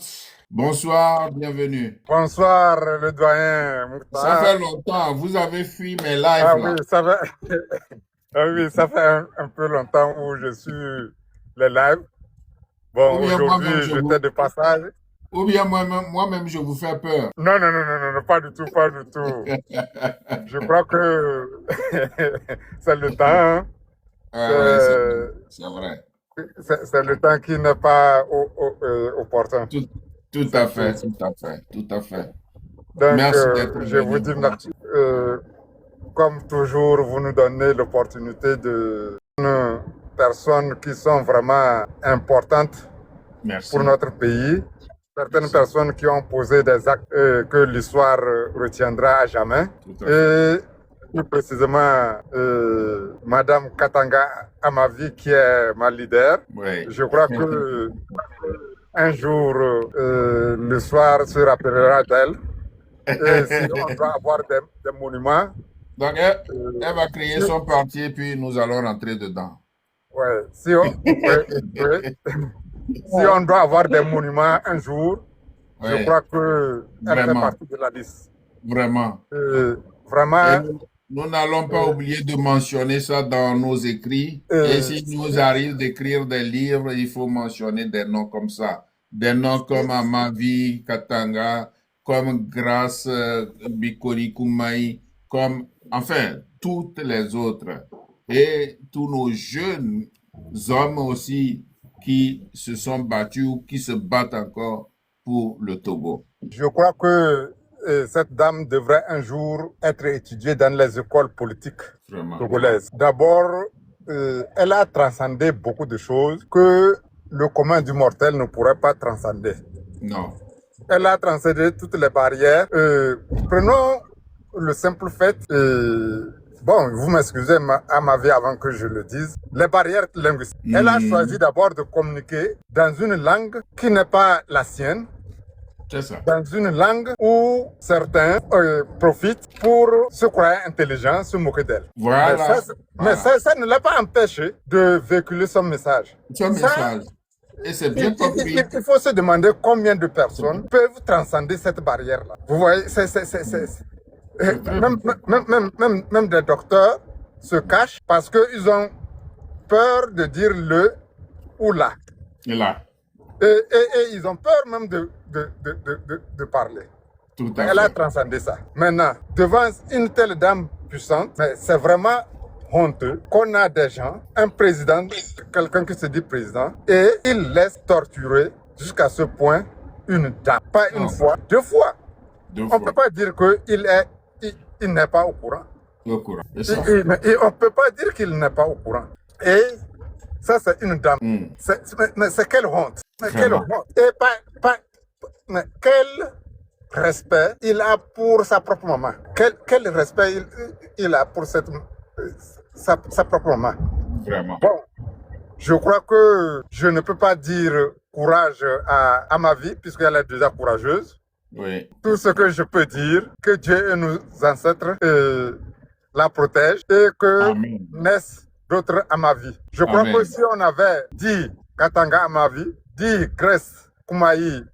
bonsoir, bienvenue. Bonsoir, le doyen Mouktar. Ça fait longtemps. Vous avez fui mes lives. Ah là. oui, ça fait, ah oui, ça fait un peu longtemps où je suis les lives. Bon, aujourd'hui, j'étais de passage. Ou bien moi-même, je vous fais peur. Non, pas du tout, pas du tout. Je crois que c'est le temps. Hein. C'est vrai. C'est le temps qui n'est pas opportun. Tout à fait, tout à fait, tout à fait. Donc, merci d'être je vous dis merci. Comme toujours, vous nous donnez l'opportunité de personnes qui sont vraiment importantes pour notre pays. Certaines personnes qui ont posé des actes que l'histoire retiendra à jamais. Et plus précisément, Madame Katanga Amavi, qui est ma leader. Oui. Je crois que un jour, l'histoire se rappellera d'elle. Et si on doit avoir des monuments. Donc, elle va créer son parti, puis nous allons rentrer dedans. Oui, si on doit avoir des monuments un jour, je crois qu'elle fait partie de la liste. Vraiment. Vraiment. Nous n'allons pas oublier de mentionner ça dans nos écrits. Et s'il nous arrive d'écrire des livres, il faut mentionner des noms comme ça. Des noms comme Amavi Katanga, comme Grace Bikori Koumaï, comme, enfin, toutes les autres. Et tous nos jeunes hommes aussi qui se sont battus ou qui se battent encore pour le Togo. Je crois que cette dame devrait un jour être étudiée dans les écoles politiques togolaises. D'abord, elle a transcendé beaucoup de choses que le commun du mortel ne pourrait pas transcender. Non. Elle a transcendé toutes les barrières. Prenons le simple fait, bon, vous m'excusez à ma vie avant que je le dise, les barrières linguistiques. Elle a choisi d'abord de communiquer dans une langue qui n'est pas la sienne. C'est ça. Dans une langue où certains profitent pour se croire intelligents, se moquer d'elle. Voilà. Mais ça ne l'a pas empêché de véhiculer son message. Et c'est bien compris. Il faut se demander combien de personnes peuvent transcender cette barrière-là. Vous voyez, même des docteurs se cachent parce qu'ils ont peur de dire le ou la. Et là. Et ils ont peur même de parler. Tout à Elle a transcendé ça. Maintenant, devant une telle dame puissante, c'est vraiment honteux qu'on a des gens, un président, quelqu'un qui se dit président, et il laisse torturer jusqu'à ce point une dame. Pas une fois, deux fois. On ne peut pas dire qu'il n'est pas au courant. Au courant. Et on ne peut pas dire qu'il n'est pas au courant. Et ça, c'est une dame. Mais c'est quelle honte. Mais quelle honte. Et mais quelle respect il a pour sa propre maman? Quel respect il a pour sa propre maman? Vraiment. Bon, je crois que je ne peux pas dire courage à ma vie, puisqu'elle est déjà courageuse. Oui. Tout ce que je peux dire, que Dieu et nos ancêtres la protègent et que Amen. naissent d'autres à ma vie. Je crois Amen. que si on avait dit Katanga à ma vie, dit Grèce, Koumaï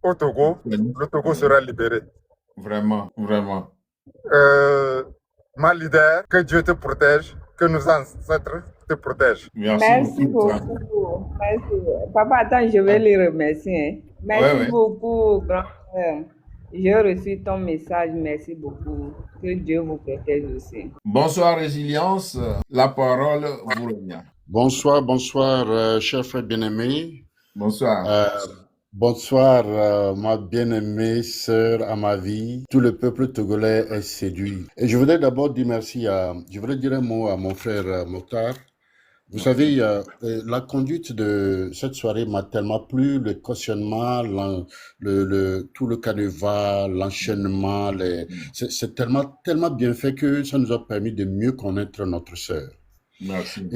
au Togo, le Togo serait libéré. Vraiment, vraiment. Ma leader, que Dieu te protège, que nos ancêtres te protègent. Merci beaucoup. Merci. Papa, attends, je vais les remercier. Hein. Merci beaucoup, grand frère. J'ai reçu ton message. Merci beaucoup. Que Dieu vous protège aussi. Bonsoir, Résilience. La parole vous revient. Bonsoir, cher frère bien-aimé. Bonsoir. Bonsoir, ma bien-aimée sœur à ma vie. Tout le peuple togolais est séduit. Et je voudrais d'abord dire merci je voudrais dire un mot à mon frère Mokhtar. Vous savez, la conduite de cette soirée m'a tellement plu, le cautionnement, tout le canevas, l'enchaînement, c'est tellement bien fait que ça nous a permis de mieux connaître notre sœur. Merci.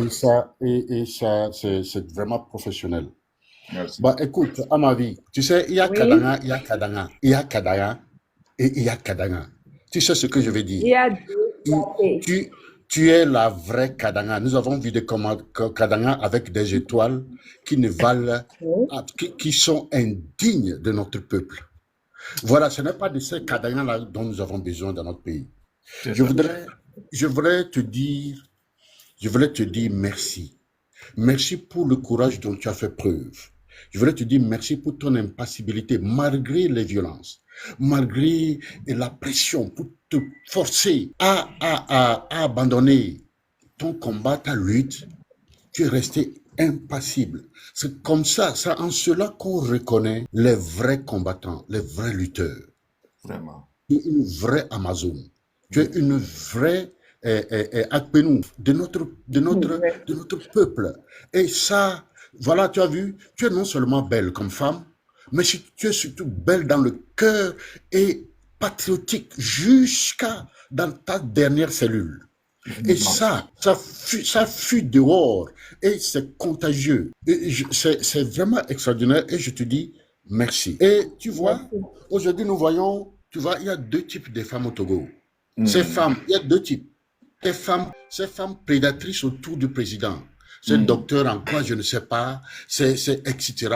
Et ça, c'est vraiment professionnel. Merci. Bah, écoute, à ma vie, tu sais, il y a Kadanga, il y a Kadanga, il y a Kadanga et il y a Kadanga. Tu sais ce que je veux dire? Il y a deux. Tu es la vraie Kadanga. Nous avons vu des Kadanga avec des étoiles qui ne valent, qui sont indignes de notre peuple. Voilà, ce n'est pas de ces Kadanga-là dont nous avons besoin dans notre pays. Je voudrais te dire merci. Merci pour le courage dont tu as fait preuve. Je voudrais te dire merci pour ton impassibilité, malgré les violences, malgré la pression, pour te forcer à abandonner ton combat, ta lutte. Tu es resté impassible. C'est comme ça, c'est en cela qu'on reconnaît les vrais combattants, les vrais lutteurs. Vraiment. Tu es une vraie Amazone. Tu es une vraie Akpenou de notre peuple. Et ça, voilà, tu as vu, tu es non seulement belle comme femme, mais tu es surtout belle dans le cœur et patriotique jusqu'à dans ta dernière cellule. Et ça fuit dehors et c'est contagieux. C'est vraiment extraordinaire et je te dis merci. Et tu vois, aujourd'hui nous voyons, tu vois, il y a deux types de femmes au Togo. Ces femmes, il y a deux types. Ces femmes prédatrices autour du président. Ces docteurs en quoi, je ne sais pas, etc.,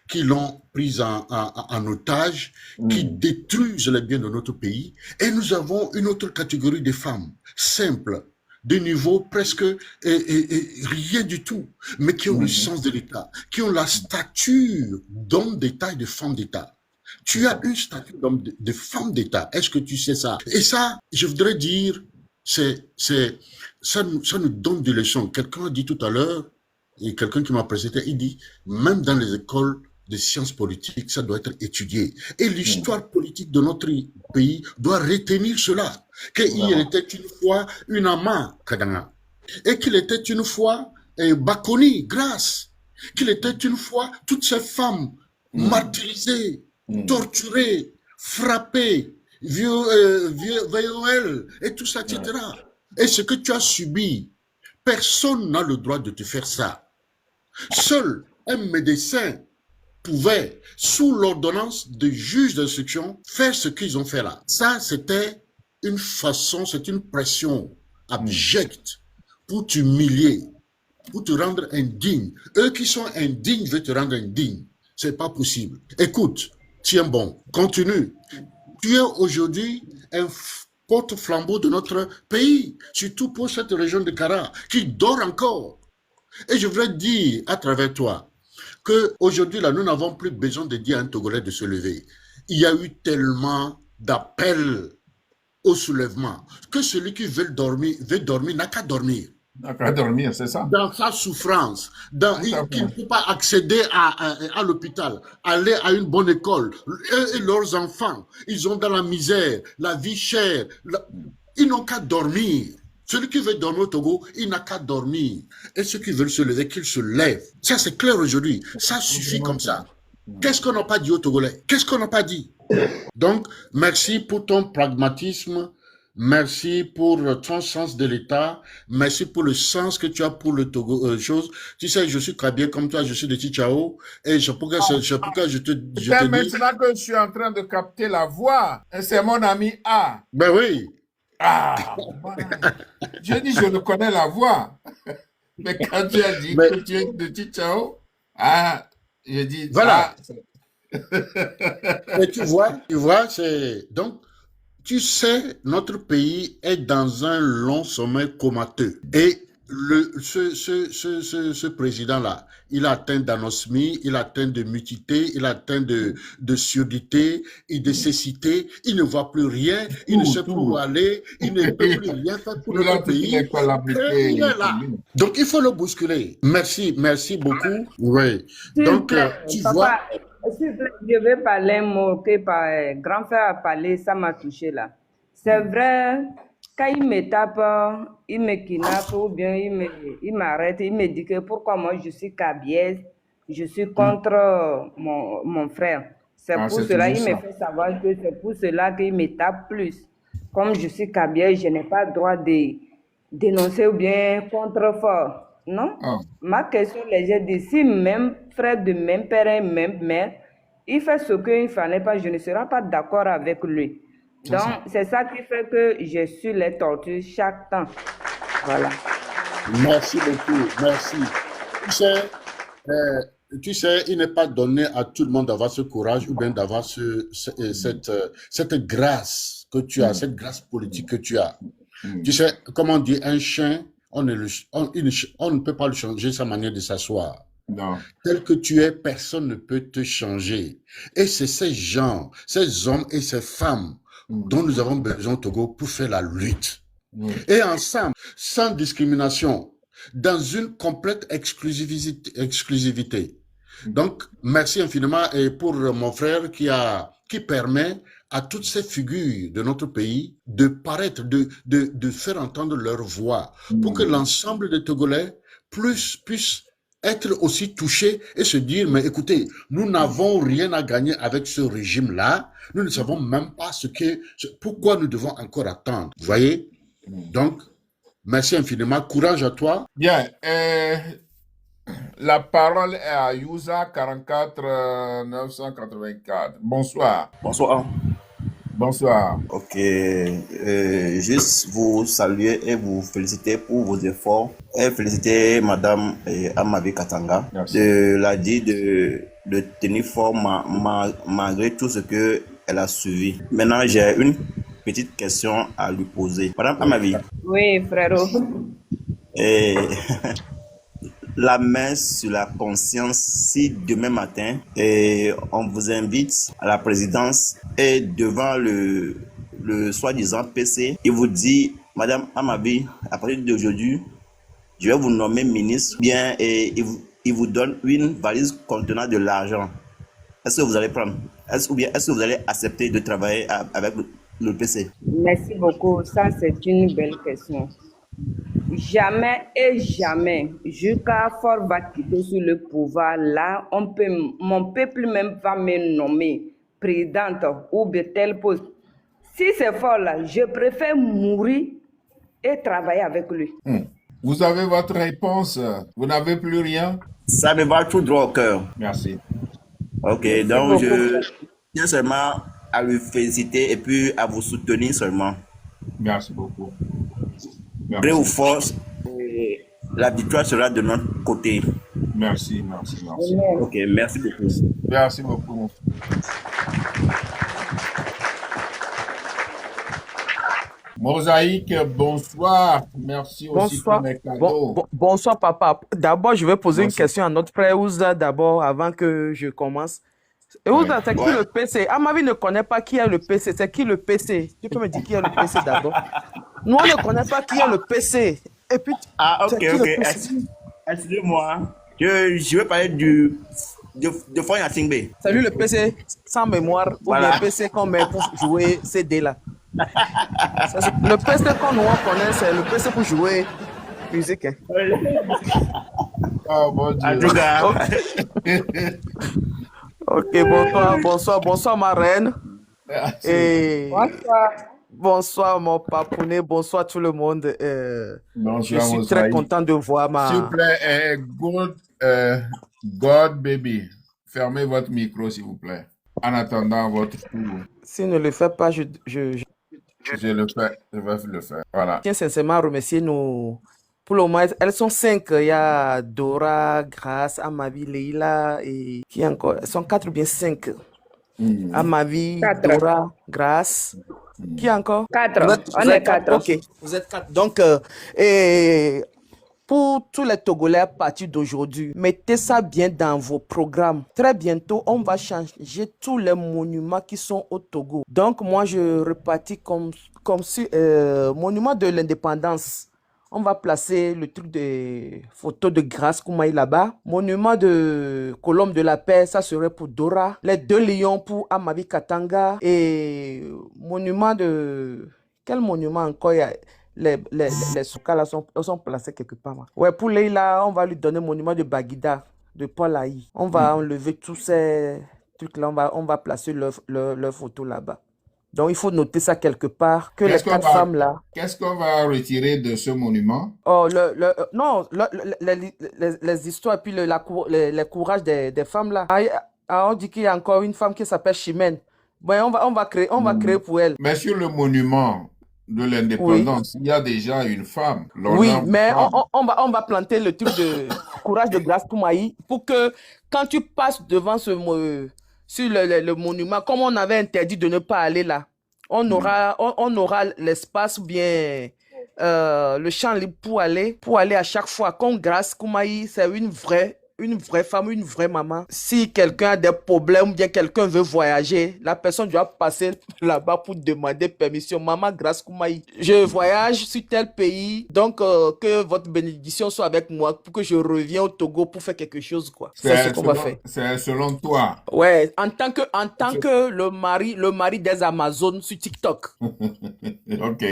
qui l'ont prise en otage, qui détruisent les biens de notre pays. Et nous avons une autre catégorie de femmes, simples, de niveau presque rien du tout, mais qui ont le sens de l'État, qui ont la stature d'homme d'État et de femme d'État. Tu as une stature de femme d'État. Est-ce que tu sais ça? Et ça, je voudrais dire, ça nous donne des leçons. Quelqu'un a dit tout à l'heure, et quelqu'un qui m'a précédé, il dit, même dans les écoles de sciences politiques, ça doit être étudié. Et l'histoire politique de notre pays doit retenir cela. Qu'il était une fois une Ama Kadanga. Et qu'il était une fois Bakoni, Grâce. Qu'il était une fois toutes ces femmes martyrisées, torturées, frappées, VOL, et tout ça, etc. Et ce que tu as subi, personne n'a le droit de te faire ça. Seul un médecin pouvait, sous l'ordonnance de juge d'instruction, faire ce qu'ils ont fait là. Ça, c'était une façon, c'est une pression abjecte pour t'humilier, pour te rendre indigne. Eux qui sont indignes veulent te rendre indigne. C'est pas possible. Écoute, tiens bon, continue. Tu es aujourd'hui un porte-flambeau de notre pays, surtout pour cette région de Kara, qui dort encore. Et je voudrais dire à travers toi qu'aujourd'hui, là, nous n'avons plus besoin de dire à un Togolais de se lever. Il y a eu tellement d'appels au soulèvement que celui qui veut dormir n'a qu'à dormir. N'a qu'à dormir, c'est ça? Dans sa souffrance, qui ne peut pas accéder à l'hôpital, aller à une bonne école. Eux et leurs enfants, ils sont dans la misère, la vie chère. Ils n'ont qu'à dormir. Celui qui veut dormir au Togo, il n'a qu'à dormir. Et ceux qui veulent se lever, qu'ils se lèvent. Ça, c'est clair aujourd'hui. Ça suffit comme ça. Qu'est-ce qu'on n'a pas dit aux Togolais? Qu'est-ce qu'on n'a pas dit? Donc, merci pour ton pragmatisme, merci pour ton sens de l'État, merci pour le sens que tu as pour le Togo, chose. Tu sais, je suis bien comme toi, je suis de Tichao, et c'est pourquoi je te dis... Maintenant que je suis en train de capter la voix, c'est mon ami A. Ben oui. Ah, je dis, je le connais la voix. Mais quand tu as dit que tu es de Tichao, je dis... Voilà. Et tu vois, c'est... Donc, tu sais, notre pays est dans un long sommeil comateux. Et ce président-là, il a atteint d'anosmie, il a atteint de mutilité, il a atteint de surdité et de cécité. Il ne voit plus rien, il ne sait plus où aller, il ne peut plus rien faire pour notre pays. Il est là. Donc, il faut le bousculer. Merci beaucoup. Oui. Donc, tu vois... Je vais parler un mot que grand frère a parlé, ça m'a touché là. C'est vrai, quand il me tape, il me kidnappe ou bien il m'arrête, il me dit que pourquoi moi je suis kabyès, je suis contre mon frère. C'est pour cela qu'il me fait savoir que c'est pour cela qu'il me tape plus. Comme je suis kabyès, je n'ai pas le droit de dénoncer ou bien contrefort. Non? Ma question, j'ai dit, si même frère de même père et même mère, il fait ce qu'il ne fallait pas, je ne serai pas d'accord avec lui. Donc, c'est ça qui fait que je suis les tortures chaque temps. Voilà. Merci beaucoup, merci. Tu sais, il n'est pas donné à tout le monde d'avoir ce courage ou bien d'avoir cette grâce que tu as, cette grâce politique que tu as. Tu sais, comme on dit, un chien, on ne peut pas le changer sa manière de s'asseoir. Non. Tel que tu es, personne ne peut te changer. Et c'est ces gens, ces hommes et ces femmes dont nous avons besoin au Togo pour faire la lutte. Et ensemble, sans discrimination, dans une complète exclusivité. Donc, merci infiniment et pour mon frère qui permet à toutes ces figures de notre pays de paraître, de faire entendre leur voix pour que l'ensemble des Togolais puissent être aussi touchés et se dire, mais écoutez, nous n'avons rien à gagner avec ce régime-là, nous ne savons même pas pourquoi nous devons encore attendre. Vous voyez? Donc, merci infiniment, courage à toi. Bien, la parole est à Yousa 44 984. Bonsoir. Bonsoir. Bonsoir. Ok, juste vous saluer et vous féliciter pour vos efforts et féliciter Madame Amavi Katanga de la dit de tenir fort malgré tout ce que elle a suivi. Maintenant, j'ai une petite question à lui poser. Madame Amavi. Oui, frérot. La main sur la conscience, si demain matin on vous invite à la présidence et devant le soi-disant PC, il vous dit, Madame Amavi, à partir d'aujourd'hui, je vais vous nommer ministre, bien, et il vous donne une valise contenant de l'argent. Est-ce que vous allez prendre? Est-ce que vous allez accepter de travailler avec le PC? Merci beaucoup. Ça, c'est une belle question. Jamais et jamais, jusqu'à Fort va quitter sur le pouvoir, là, mon peuple même va me nommer présidente ou de tel poste. Si c'est fort là, je préfère mourir et travailler avec lui. Vous avez votre réponse. Vous n'avez plus rien? Ça me va tout droit au cœur. Merci. Ok, donc je tiens seulement à lui féliciter et puis à vous soutenir seulement. Merci beaucoup. Gré ou force, la victoire sera de notre côté. Merci. Ok, merci beaucoup. Merci beaucoup. Mosaïque, bonsoir. Merci aussi pour mes cadeaux. Bonsoir, papa. D'abord, je vais poser une question à notre frère Ouza d'abord, avant que je commence. Et Ouza, c'est qui le PC? Amavi ne connaît pas qui est le PC. C'est qui le PC? Tu peux me dire qui est le PC d'abord? Nous, on ne connaît pas qui est le PC. Et puis, ok. Excusez-moi. Je vais parler de Foy Atingbe. Salut le PC sans mémoire, voilà. Ou le PC qu'on met pour jouer CD là. Le PC qu'on nous connaît, c'est le PC pour jouer musique. Hein. Oh mon Dieu. En tout cas. Ok, bonsoir ma reine. Merci. Et Bonsoir. bonsoir mon papounet, bonsoir tout le monde. Je Bonsoir, suis mon très Saïd. content de voir S'il vous ma... plaît, God baby, fermez votre micro, s'il vous plaît. En attendant votre tour. S'il ne le fait pas, je Je le fais, je vais le faire. Voilà. tiens sincèrement à remercier nos... Pour le moment, elles sont 5. Il y a Dora, Grace, Amavi, Leila et... Qui encore? Elles sont 4 ou bien 5. Amavi, 4. Dora, Grace. Qui encore? 4. Vous On est êtes 4. Ok, vous êtes 4. Donc, et pour tous les Togolais à partir d'aujourd'hui, mettez ça bien dans vos programmes. Très bientôt, on va changer tous les monuments qui sont au Togo. Donc, moi, je repartis comme si monument de l'indépendance. On va placer le truc de photo de Grace Koumaï là-bas. Monument de Colombe de la Paix, ça serait pour Dora. Les 2 lions pour Amavi Katanga. Et monument de... Quel monument encore il y a? Les soukas là sont placés quelque part. Ouais, pour Leila, on va lui donner le monument de Baguida, de Paul Haï. On va enlever tous ces trucs-là. On va placer leur photo là-bas. Donc, il faut noter ça quelque part, que les 4 femmes là... Qu'est-ce qu'on va retirer de ce monument? Oh, les histoires et puis les courages des femmes là. On dit qu'il y a encore une femme qui s'appelle Chimène. Bon, on va créer pour elle. Mais sur le monument de l'indépendance, il y a déjà une femme. Oui, mais on va planter le truc de courage de Grace Koumaï pour que quand tu passes devant sur le monument, comme on avait interdit de ne pas aller là, on aura l'espace bien le champ libre pour aller à chaque fois. Comme Grace Koumaï, c'est une vraie femme, une vraie maman. Si quelqu'un a des problèmes ou bien quelqu'un veut voyager, la personne doit passer là-bas pour demander permission. Maman Grace Koumaï, je voyage sur tel pays, donc que votre bénédiction soit avec moi pour que je revienne au Togo pour faire quelque chose, quoi. C'est ce qu'on va faire. C'est selon toi. Ouais, en tant que le mari des Amazones sur TikTok. Ok.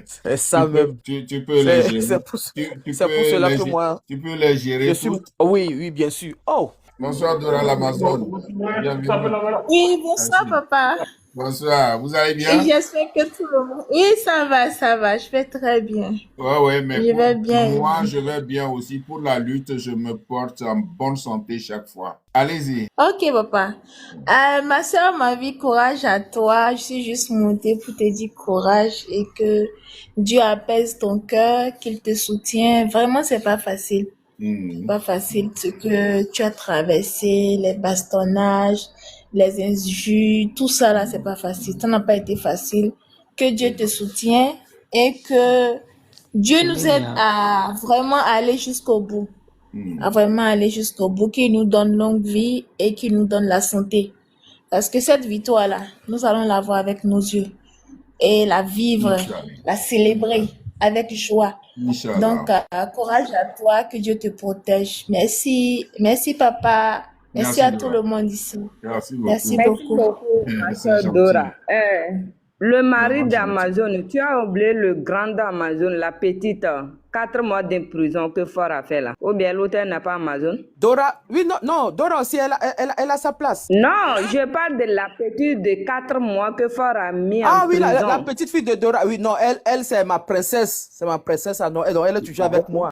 C'est ça même. Tu peux les gérer. C'est pour cela que moi... Tu peux les gérer. Oui, bien sûr. Oh! Bonsoir Dora l'Amazone. Bienvenue. Oui, bonsoir papa. Bonsoir, vous allez bien? Et j'espère que tout le monde... Oui, ça va, je vais très bien. Ouais, mais je vais bien. Moi, je vais bien aussi. Pour la lutte, je me porte en bonne santé chaque fois. Allez-y. Ok, papa. Ma soeur m'a dit courage à toi. Je suis juste montée pour te dire courage et que Dieu apaise ton cœur, qu'il te soutient. Vraiment, c'est pas facile. C'est pas facile ce que tu as traversé, les bastonnages, les injures, tout ça là, c'est pas facile. Ça n'a pas été facile. Que Dieu te soutienne et que Dieu nous aide à vraiment aller jusqu'au bout. À vraiment aller jusqu'au bout, qu'il nous donne longue vie et qu'il nous donne la santé. Parce que cette victoire-là, nous allons la voir avec nos yeux et la vivre, la célébrer avec joie. Donc, courage à toi, que Dieu te protège. Merci papa. Merci à tout le monde ici. Merci beaucoup. Ma soeur Dora. Le mari d'Amazon, tu as oublié le grand d'Amazon, la petite, 4 mois de prison que Fort a fait là. Ou bien l'autre n'a pas Amazon? Dora, oui, non, Dora aussi, elle a sa place. Non, je parle de la petite de 4 mois que Fort a mis en prison. Ah oui, la petite fille de Dora, oui, non, elle c'est ma princesse. C'est ma princesse, elle est toujours avec moi.